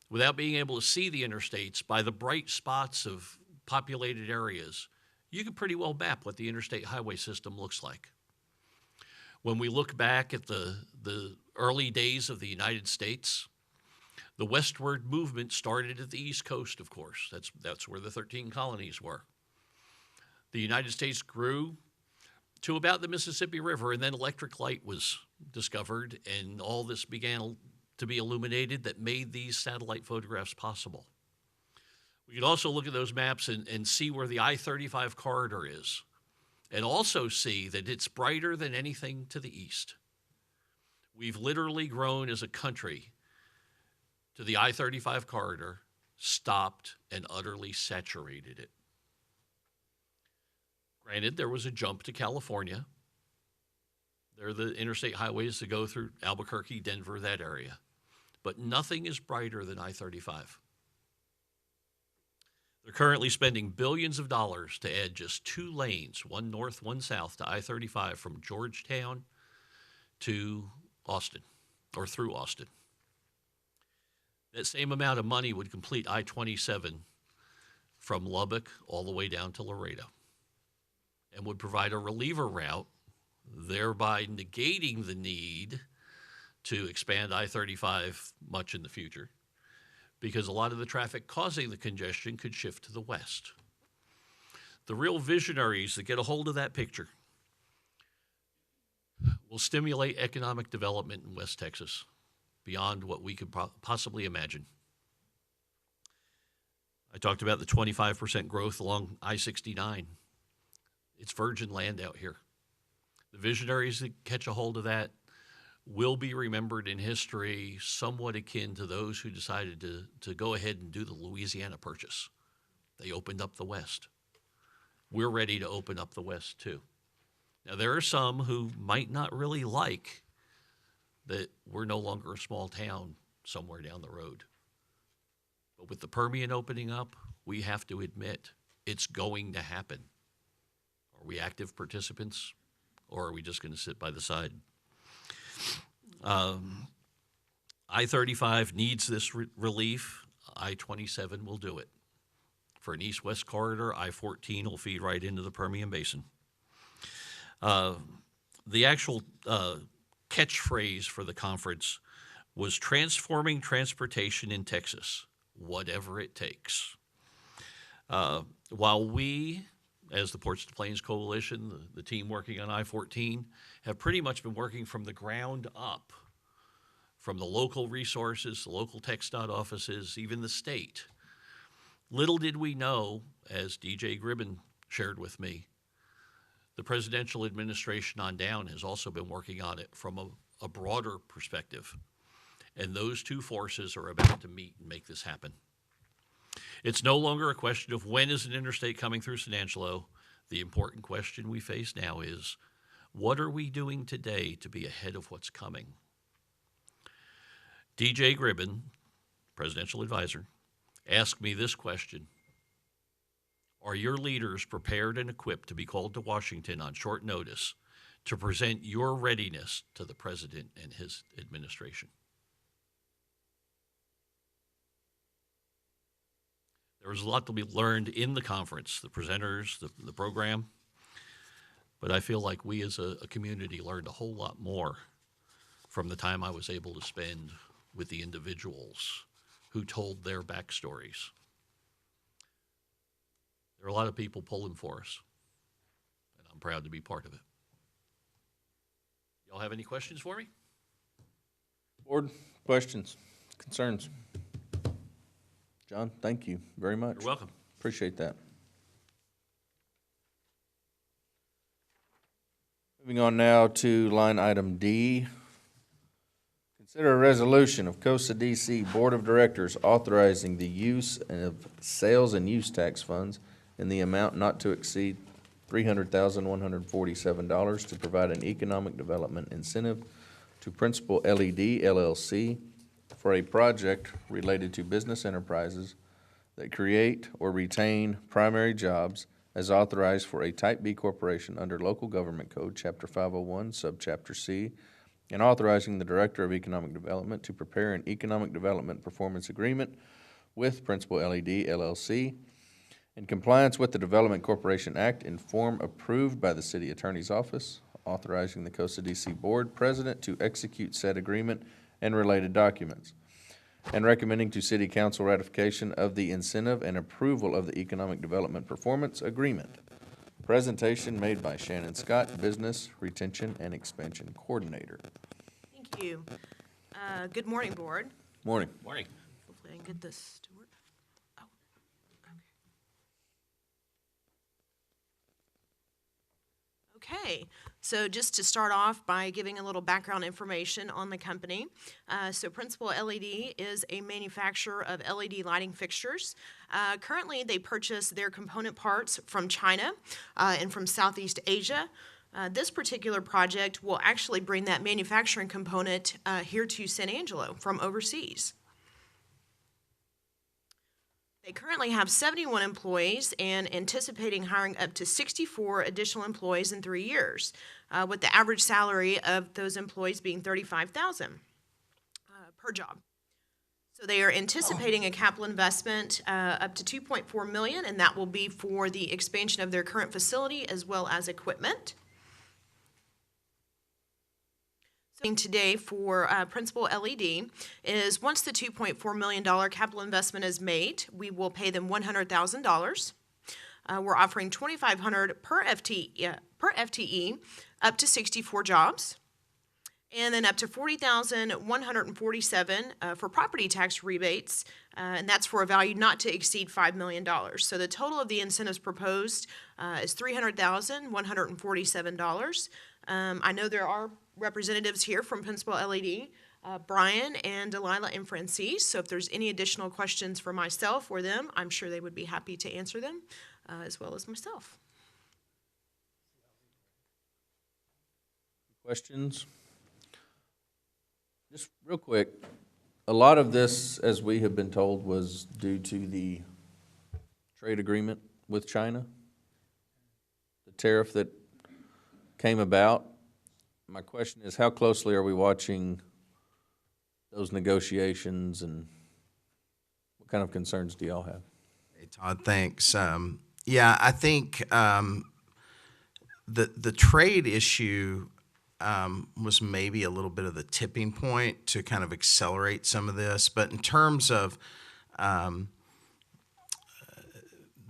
Speaker 1: without being able to see the interstates, by the bright spots of populated areas, you can pretty well map what the interstate highway system looks like. When we look back at the early days of the United States, the westward movement started at the East Coast, of course. That's where the 13 colonies were. The United States grew to about the Mississippi River, and then electric light was discovered, and all this began to be illuminated that made these satellite photographs possible. We could also look at those maps and see where the I-35 corridor is, and also see that it's brighter than anything to the east. We've literally grown as a country to the I-35 corridor, stopped and utterly saturated it. Granted, there was a jump to California. There are the interstate highways that go through Albuquerque, Denver, that area. But nothing is brighter than I-35. They're currently spending billions of dollars to add just 2 lanes, one north, one south, to I-35 from Georgetown to Austin, or through Austin. That same amount of money would complete I-27 from Lubbock all the way down to Laredo, and would provide a reliever route, thereby negating the need to expand I-35 much in the future, because a lot of the traffic causing the congestion could shift to the west. The real visionaries that get a hold of that picture will stimulate economic development in West Texas beyond what we could possibly imagine. I talked about the 25% growth along I-69. It's virgin land out here. The visionaries that catch a hold of that will be remembered in history somewhat akin to those who decided to go ahead and do the Louisiana Purchase. They opened up the West. We're ready to open up the West too. Now, there are some who might not really like that we're no longer a small town somewhere down the road. But with the Permian opening up, we have to admit it's going to happen. Are we active participants, or are we just going to sit by the side? I-35 needs this relief. I-27 will do it. For an east-west corridor, I-14 will feed right into the Permian Basin. The actual catchphrase for the conference was transforming transportation in Texas, whatever it takes. While we, as the Ports to Plains Coalition, the team working on I-14, have pretty much been working from the ground up, from the local resources, the local TxDOT offices, even the state. Little did we know, as DJ Gribben shared with me, the presidential administration on down has also been working on it from a broader perspective. And those two forces are about to meet and make this happen. It's no longer a question of when is an interstate coming through San Angelo. The important question we face now is, what are we doing today to be ahead of what's coming? DJ Gribben, presidential advisor, asked me this question: are your leaders prepared and equipped to be called to Washington on short notice to present your readiness to the president and his administration? There was a lot to be learned in the conference, the presenters, the program. But I feel like we as a community learned a whole lot more from the time I was able to spend with the individuals who told their backstories. There are a lot of people pulling for us, and I'm proud to be part of it. Y'all have any questions for me?
Speaker 2: Board, questions, concerns? John, thank you very much.
Speaker 1: You're welcome.
Speaker 2: Appreciate that. Moving on now to line item D. Consider a resolution of COSA DC Board of Directors authorizing the use of sales and use tax funds in the amount not to exceed $300,147 to provide an economic development incentive to Principal LED LLC for a project related to business enterprises that create or retain primary jobs as authorized for a Type B corporation under Local Government Code, Chapter 501, Subchapter C, and authorizing the Director of Economic Development to prepare an economic development performance agreement with Principal LED LLC in compliance with the Development Corporation Act in form approved by the City Attorney's Office, authorizing the COSA DC Board President to execute said agreement and related documents, and recommending to City Council ratification of the incentive and approval of the Economic Development Performance Agreement. Presentation made by Shannon Scott, Business Retention and Expansion Coordinator.
Speaker 7: Thank you. Good morning, Board.
Speaker 2: Morning.
Speaker 1: Morning.
Speaker 7: Hopefully I can get this to work. Oh, okay, so just to start off by giving a little background information on the company. So Principal LED is a manufacturer of LED lighting fixtures. Currently, they purchase their component parts from China and from Southeast Asia. This particular project will actually bring that manufacturing component here to San Angelo from overseas. They currently have 71 employees and anticipating hiring up to 64 additional employees in 3 years, with the average salary of those employees being $35,000 per job. So they are anticipating a capital investment up to $2.4 million, and that will be for the expansion of their current facility as well as equipment. Today for Principal LED is once the $2.4 million capital investment is made, we will pay them $100,000. We're offering $2,500 per FTE, up to 64 jobs, and then up to $40,147 for property tax rebates, and that's for a value not to exceed $5 million. So the total of the incentives proposed is $300,147. I know there are representatives here from Principal LED, Brian and Delilah and Francis, so if there's any additional questions for myself or them, I'm sure they would be happy to answer them, as well as myself.
Speaker 2: Questions? Just real quick, a lot of this, as we have been told, was due to the trade agreement with China, the tariff that came about. My question is, how closely are we watching those negotiations, and what kind of concerns do y'all have?
Speaker 8: Hey, Todd, thanks. Yeah, I think the trade issue was maybe a little bit of the tipping point to kind of accelerate some of this. But in terms of the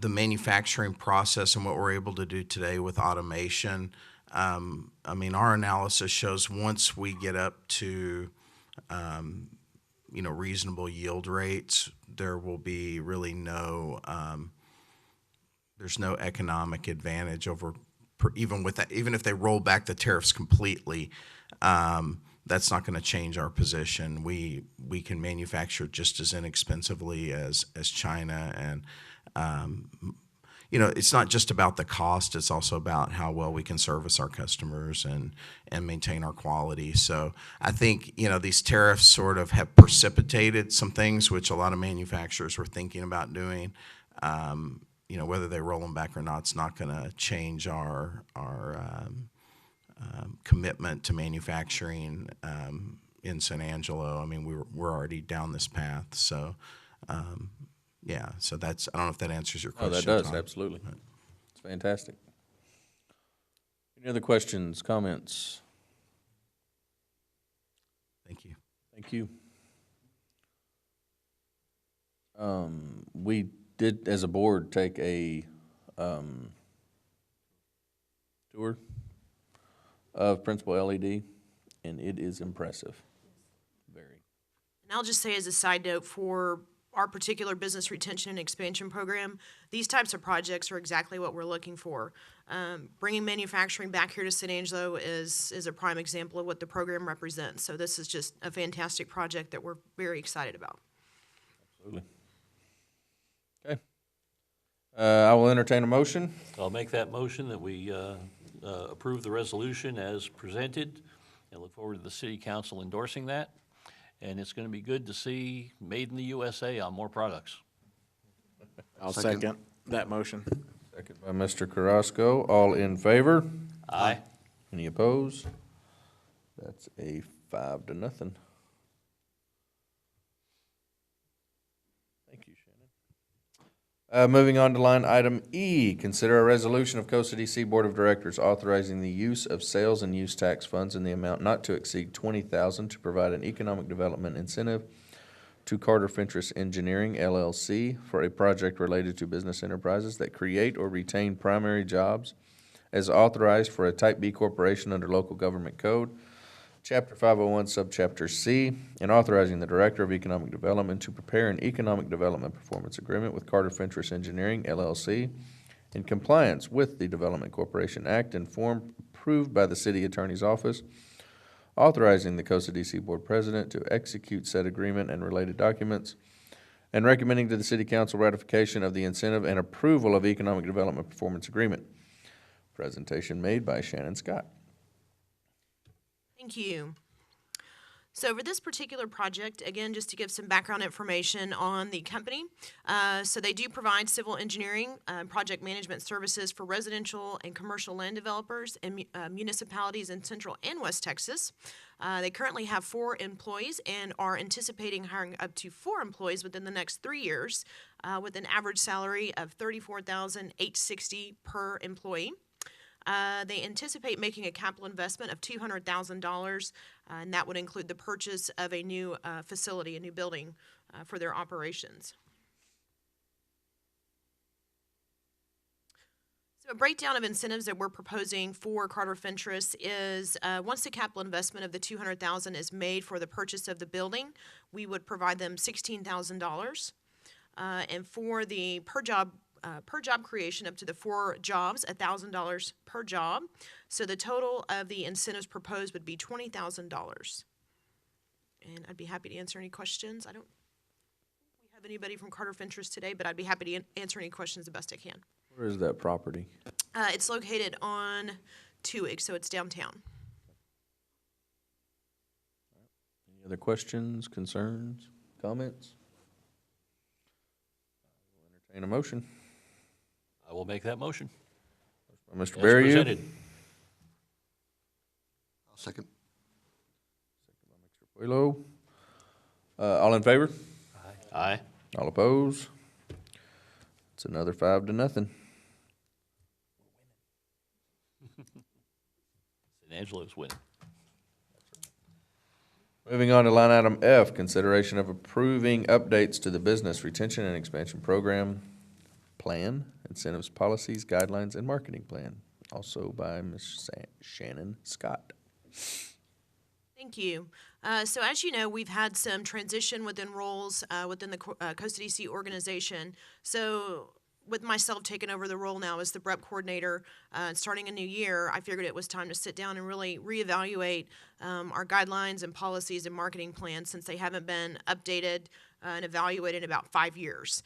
Speaker 8: manufacturing process and what we're able to do today with automation, I mean, our analysis shows once we get up to, reasonable yield rates, there will be really there's no economic advantage over, even if they roll back the tariffs completely, that's not going to change our position. We can manufacture just as inexpensively as China, and it's not just about the cost, it's also about how well we can service our customers and maintain our quality. So I think, these tariffs sort of have precipitated some things which a lot of manufacturers were thinking about doing. Whether they roll them back or not, it's not going to change our commitment to manufacturing in San Angelo. I mean, we're already down this path. So, Yeah, so that's, I don't know if that answers your
Speaker 2: Oh,
Speaker 8: question,
Speaker 2: that does,
Speaker 8: Tom.
Speaker 2: absolutely. It's fantastic. Any other questions, comments?
Speaker 8: Thank you.
Speaker 2: Thank you. We did, as a board, take a tour of Principal LED, and it is impressive. Very.
Speaker 7: And I'll just say as a side note, for our particular business retention and expansion program, these types of projects are exactly what we're looking for. Bringing manufacturing back here to San Angelo is a prime example of what the program represents. So this is just a fantastic project that we're very excited about.
Speaker 2: Absolutely. Okay. I will entertain a motion.
Speaker 1: I'll make that motion that we approve the resolution as presented, and look forward to the city council endorsing that. And it's going to be good to see Made in the USA on more products.
Speaker 3: I'll second that motion.
Speaker 2: Second by Mr. Carrasco. All in favor?
Speaker 1: Aye.
Speaker 2: Any opposed? That's a 5-0. Thank you, Shannon. Moving on to line item E, consider a resolution of Coast DC Board of Directors authorizing the use of sales and use tax funds in the amount not to exceed $20,000 to provide an economic development incentive to Carter Fentress Engineering, LLC, for a project related to business enterprises that create or retain primary jobs as authorized for a Type B corporation under Local Government Code, Chapter 501, Subchapter C, and authorizing the Director of Economic Development to prepare an economic development performance agreement with Carter Fentress Engineering, LLC, in compliance with the Development Corporation Act and form approved by the City Attorney's Office, authorizing the Costa DC Board President to execute said agreement and related documents, and recommending to the City Council ratification of the incentive and approval of Economic Development Performance Agreement. Presentation made by Shannon Scott.
Speaker 7: Thank you. So for this particular project, again, just to give some background information on the company, so they do provide civil engineering, project management services for residential and commercial land developers and municipalities in Central and West Texas. They currently have 4 employees and are anticipating hiring up to 4 employees within the next 3 years, with an average salary of $34,860 per employee. They anticipate making a capital investment of $200,000, and that would include the purchase of a new facility, a new building for their operations. So a breakdown of incentives that we're proposing for Carter Fentress is once the capital investment of the $200,000 is made for the purchase of the building, we would provide them $16,000, and for the per job creation up to the 4 jobs, $1,000 per job. So the total of the incentives proposed would be $20,000. And I'd be happy to answer any questions. I don't think we have anybody from Carter Fentress today, but I'd be happy to answer any questions the best I can.
Speaker 2: Where is that property?
Speaker 7: It's located on Tuig, so it's downtown.
Speaker 2: Any other questions, concerns, comments? I will entertain a motion.
Speaker 1: I will make that motion.
Speaker 2: By Mr.
Speaker 1: As
Speaker 2: Berryu.
Speaker 1: presented.
Speaker 9: I'll second.
Speaker 2: Puelo. All in favor?
Speaker 1: Aye.
Speaker 2: All opposed? It's another 5-0.
Speaker 1: San Angelo's winning.
Speaker 2: Moving on to line item F, consideration of approving updates to the Business Retention and Expansion Program Plan, Incentives, Policies, Guidelines, and Marketing Plan, also by Ms. Shannon Scott.
Speaker 7: Thank you. So as you know, we've had some transition within roles within the Costa DC organization. So with myself taking over the role now as the BREP coordinator, starting a new year, I figured it was time to sit down and really reevaluate our guidelines and policies and marketing plans since they haven't been updated and evaluated in about 5 years.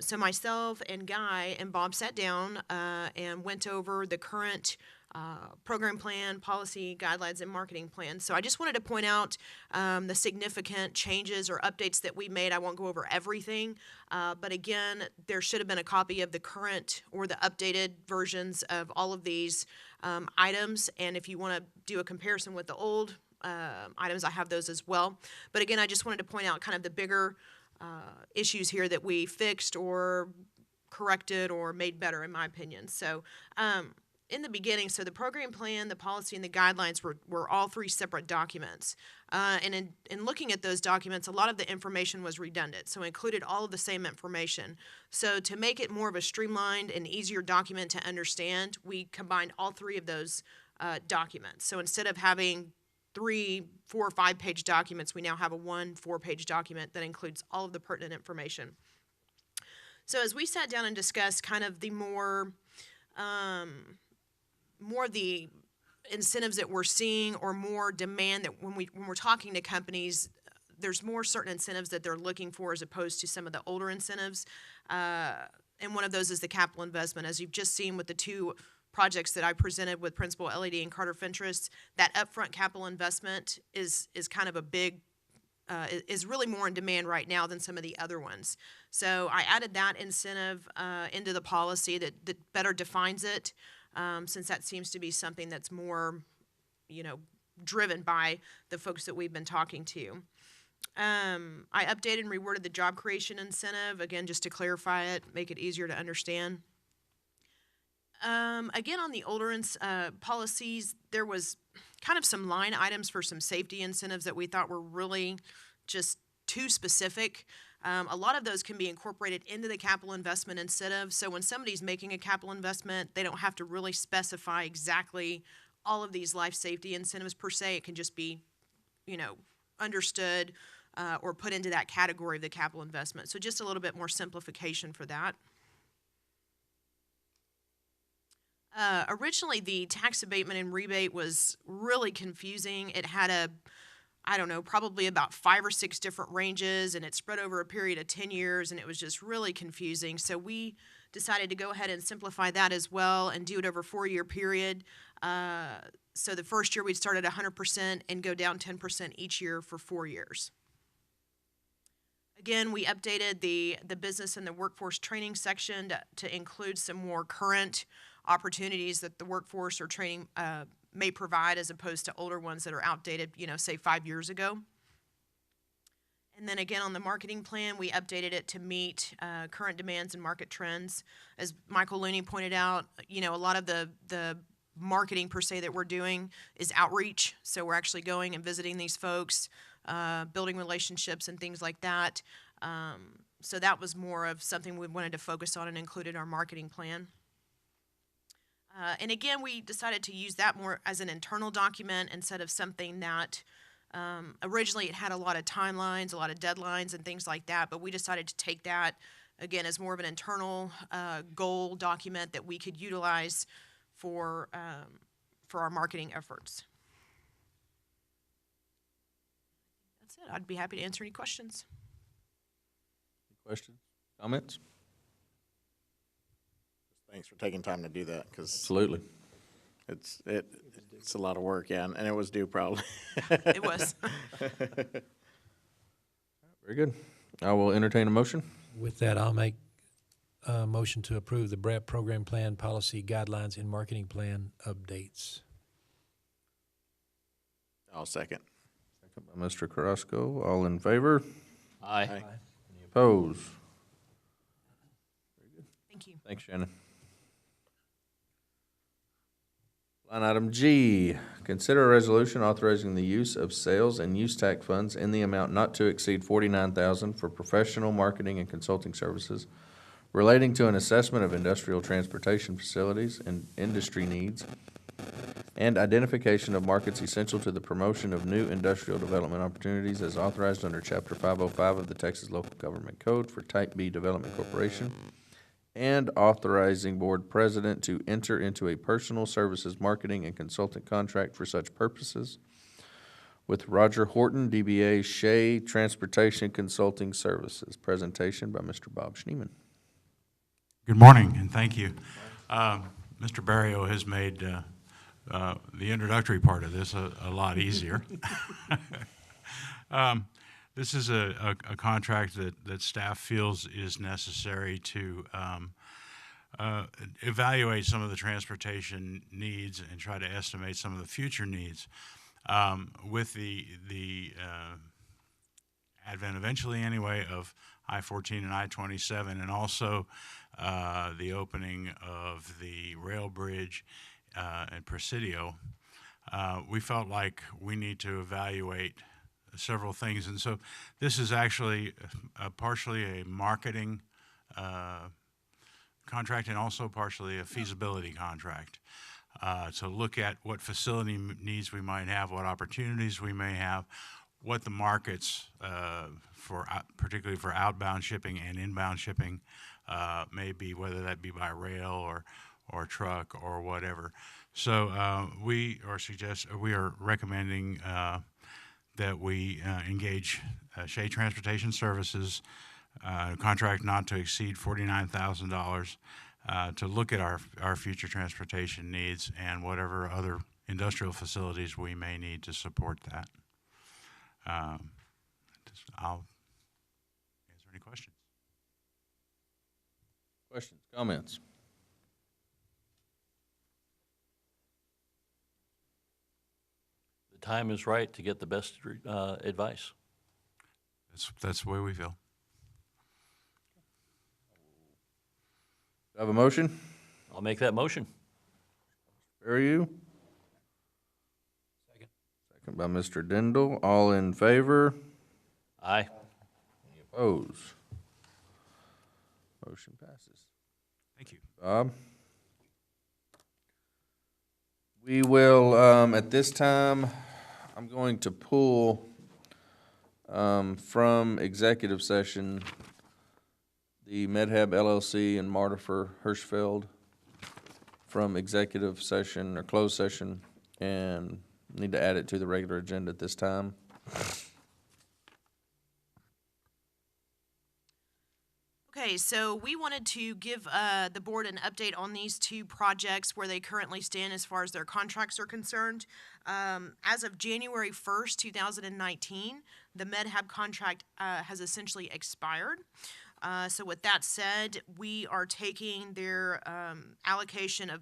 Speaker 7: So myself and Guy and Bob sat down and went over the current program plan, policy, guidelines, and marketing plan. So I just wanted to point out the significant changes or updates that we made. I won't go over everything, but again, there should have been a copy of the current or the updated versions of all of these items. And if you want to do a comparison with the old items, I have those as well. But again, I just wanted to point out kind of the bigger issues here that we fixed or corrected or made better, in my opinion. So in the beginning, so the program plan, the policy, and the guidelines were all three separate documents. And in looking at those documents, a lot of the information was redundant, so it included all of the same information. So to make it more of a streamlined and easier document to understand, we combined all three of those documents. So instead of having 3, 4, or 5-page documents, we now have a 1 4-page document that includes all of the pertinent information. So as we sat down and discussed kind of the more of the incentives that we're seeing, or more demand, that when we're talking to companies, there's more certain incentives that they're looking for as opposed to some of the older incentives. And one of those is the capital investment. As you've just seen with the 2 projects that I presented with Principal LED and Carter Fentress, that upfront capital investment is kind of a big, is really more in demand right now than some of the other ones. So I added that incentive into the policy that better defines it, since that seems to be something that's more, driven by the folks that we've been talking to. I updated and reworded the job creation incentive, again, just to clarify it, make it easier to understand. Again, on the older policies, there was kind of some line items for some safety incentives that we thought were really just too specific. A lot of those can be incorporated into the capital investment incentive. So when somebody's making a capital investment, they don't have to really specify exactly all of these life safety incentives per se. It can just be, understood or put into that category of the capital investment. So just a little bit more simplification for that. Originally, the tax abatement and rebate was really confusing. It had probably about 5 or 6 different ranges, and it spread over a period of 10 years, and it was just really confusing. So we decided to go ahead and simplify that as well and do it over a 4-year period. So the first year we'd start at 100% and go down 10% each year for 4 years. Again, we updated the business and the workforce training section to include some more current opportunities that the workforce or training may provide, as opposed to older ones that are outdated, say 5 years ago. And then again, on the marketing plan, we updated it to meet current demands and market trends. As Michael Looney pointed out, a lot of the marketing per se that we're doing is outreach. So we're actually going and visiting these folks, building relationships and things like that. So that was more of something we wanted to focus on and included in our marketing plan. And again, we decided to use that more as an internal document instead of something that originally it had a lot of timelines, a lot of deadlines and things like that, but we decided to take that, again, as more of an internal goal document that we could utilize for our marketing efforts. That's it. I'd be happy to answer any questions.
Speaker 2: Questions, comments?
Speaker 3: Thanks for taking time to do that, because
Speaker 2: Absolutely.
Speaker 3: it's a lot of work, yeah, and it was due probably.
Speaker 7: It was.
Speaker 2: Very good. I will entertain a motion.
Speaker 4: With that, I'll make a motion to approve the BREP program plan, policy, guidelines, and marketing plan updates.
Speaker 3: I'll second.
Speaker 2: Second by Mr. Carrasco. All in favor?
Speaker 1: Aye.
Speaker 2: Any opposed?
Speaker 7: Thank you.
Speaker 2: Thanks, Shannon. Line item G, consider a resolution authorizing the use of sales and use tax funds in the amount not to exceed $49,000 for professional marketing and consulting services relating to an assessment of industrial transportation facilities and industry needs and identification of markets essential to the promotion of new industrial development opportunities as authorized under Chapter 505 of the Texas Local Government Code for Type B Development Corporation, and authorizing board president to enter into a personal services marketing and consultant contract for such purposes with Roger Horton, DBA Shea Transportation Consulting Services. Presentation by Mr. Bob Schneeman.
Speaker 9: Good morning, and thank you. Mr. Barrio has made the introductory part of this a lot easier. This is a contract that staff feels is necessary to evaluate some of the transportation needs and try to estimate some of the future needs. With the advent, eventually anyway, of I-14 and I-27, and also the opening of the rail bridge at Presidio, we felt like we need to evaluate several things. And so this is actually partially a marketing contract and also partially a feasibility contract to look at what facility needs we might have, what opportunities we may have, what the markets particularly for outbound shipping and inbound shipping may be, whether that be by rail or truck or whatever. So we are recommending that we engage Shea Transportation Services, contract not to exceed $49,000 to look at our future transportation needs and whatever other industrial facilities we may need to support that. I'll answer any questions.
Speaker 2: Questions, comments?
Speaker 1: The time is right to get the best advice.
Speaker 9: That's the way we feel.
Speaker 2: Do I have a motion?
Speaker 1: I'll make that motion.
Speaker 2: Are you? Second by Mr. Dindal. All in favor?
Speaker 1: Aye.
Speaker 2: Any opposed? Motion passes.
Speaker 9: Thank you.
Speaker 2: Bob? We will, at this time, I'm going to pull from executive session the MedHab LLC and Martifer Hirschfeld from executive session or closed session, and need to add it to the regular agenda at this time.
Speaker 7: Okay, so we wanted to give the board an update on these two projects, where they currently stand as far as their contracts are concerned. As of January 1st, 2019, the MedHab contract has essentially expired. So with that said, we are taking their allocation of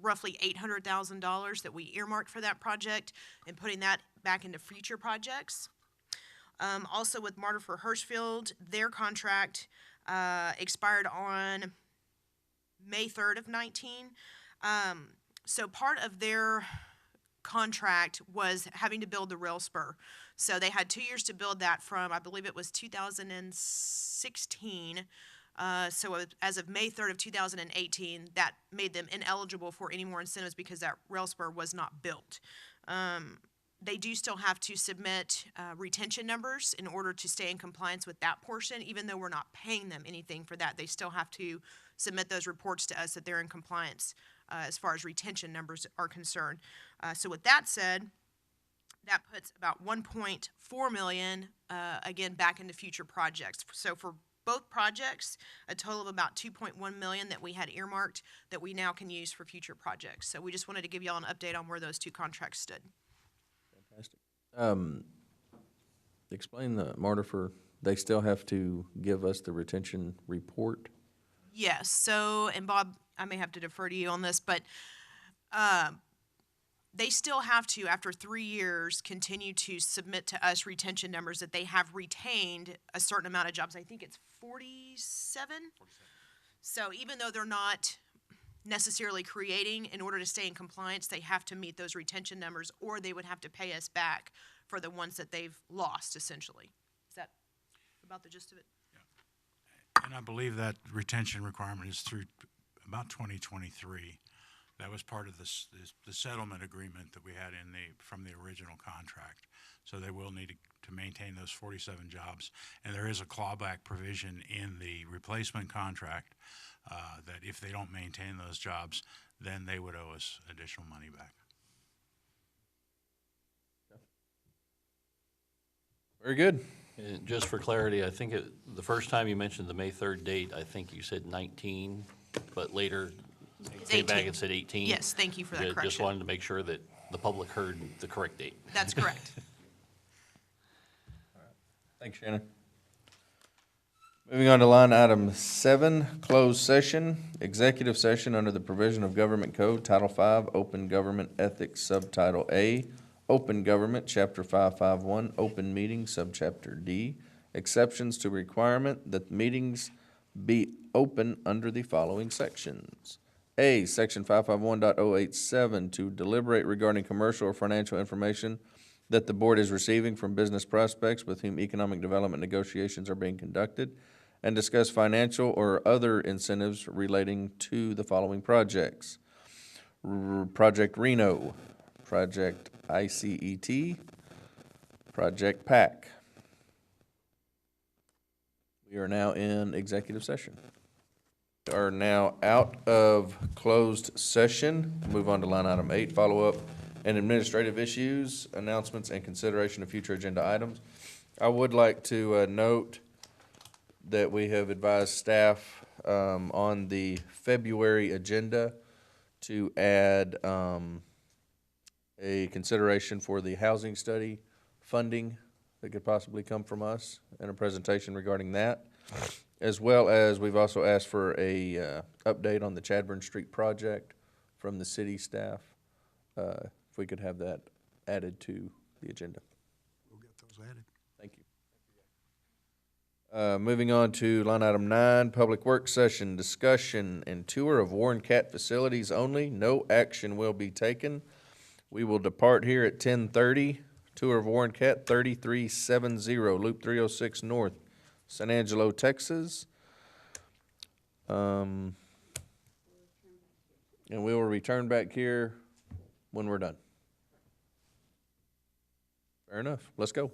Speaker 7: roughly $800,000 that we earmarked for that project and putting that back into future projects. Also with Martifer Hirschfeld, their contract expired on May 3rd of 19. So part of their contract was having to build the rail spur. So they had 2 years to build that from, I believe it was 2016. So as of May 3rd of 2018, that made them ineligible for any more incentives because that rail spur was not built. They do still have to submit retention numbers in order to stay in compliance with that portion. Even though we're not paying them anything for that, they still have to submit those reports to us that they're in compliance as far as retention numbers are concerned. So with that said, that puts about $1.4 million, again, back into future projects. So for both projects, a total of about $2.1 million that we had earmarked that we now can use for future projects. So we just wanted to give y'all an update on where those two contracts stood.
Speaker 2: Fantastic. Explain the Martifer, they still have to give us the retention report?
Speaker 7: Yes, so, and Bob, I may have to defer to you on this, but they still have to, after 3 years, continue to submit to us retention numbers that they have retained a certain amount of jobs. I think it's 47? So even though they're not necessarily creating, in order to stay in compliance, they have to meet those retention numbers, or they would have to pay us back for the ones that they've lost, essentially. Is that about the gist of it?
Speaker 9: And I believe that retention requirement is through about 2023. That was part of the settlement agreement that we had from the original contract. So they will need to maintain those 47 jobs. And there is a clawback provision in the replacement contract that if they don't maintain those jobs, then they would owe us additional money back.
Speaker 2: Very good.
Speaker 1: And just for clarity, I think the first time you mentioned the May 3rd date, I think you said 19, but later
Speaker 7: It's
Speaker 1: came back
Speaker 7: 18.
Speaker 1: and said 18.
Speaker 7: Yes, thank you for that
Speaker 1: Just
Speaker 7: correction.
Speaker 1: wanted to make sure that the public heard the correct date.
Speaker 7: That's correct.
Speaker 2: Thanks, Shannon. Moving on to line item 7, closed session, executive session under the provision of Government Code, Title V, Open Government Ethics, Subtitle A, Open Government, Chapter 551, Open Meeting, Subchapter D, exceptions to requirement that meetings be open under the following sections. A, Section 551.087, to deliberate regarding commercial or financial information that the board is receiving from business prospects with whom economic development negotiations are being conducted, and discuss financial or other incentives relating to the following projects. Project Reno, Project ICET, Project PAC. We are now in executive session. We are now out of closed session. Move on to line item 8, follow-up and administrative issues, announcements, and consideration of future agenda items. I would like to note that we have advised staff on the February agenda to add a consideration for the housing study funding that could possibly come from us, and a presentation regarding that, as well as we've also asked for a update on the Chadburn Street project from the city staff. If we could have that added to the agenda.
Speaker 9: We'll get those added.
Speaker 2: Thank you. Moving on to line item 9, public work session, discussion and tour of Warren Cat facilities only. No action will be taken. We will depart here at 10:30. Tour of Warren Cat, 3370 Loop 306 North, San Angelo, Texas. And we will return back here when we're done. Fair enough. Let's go.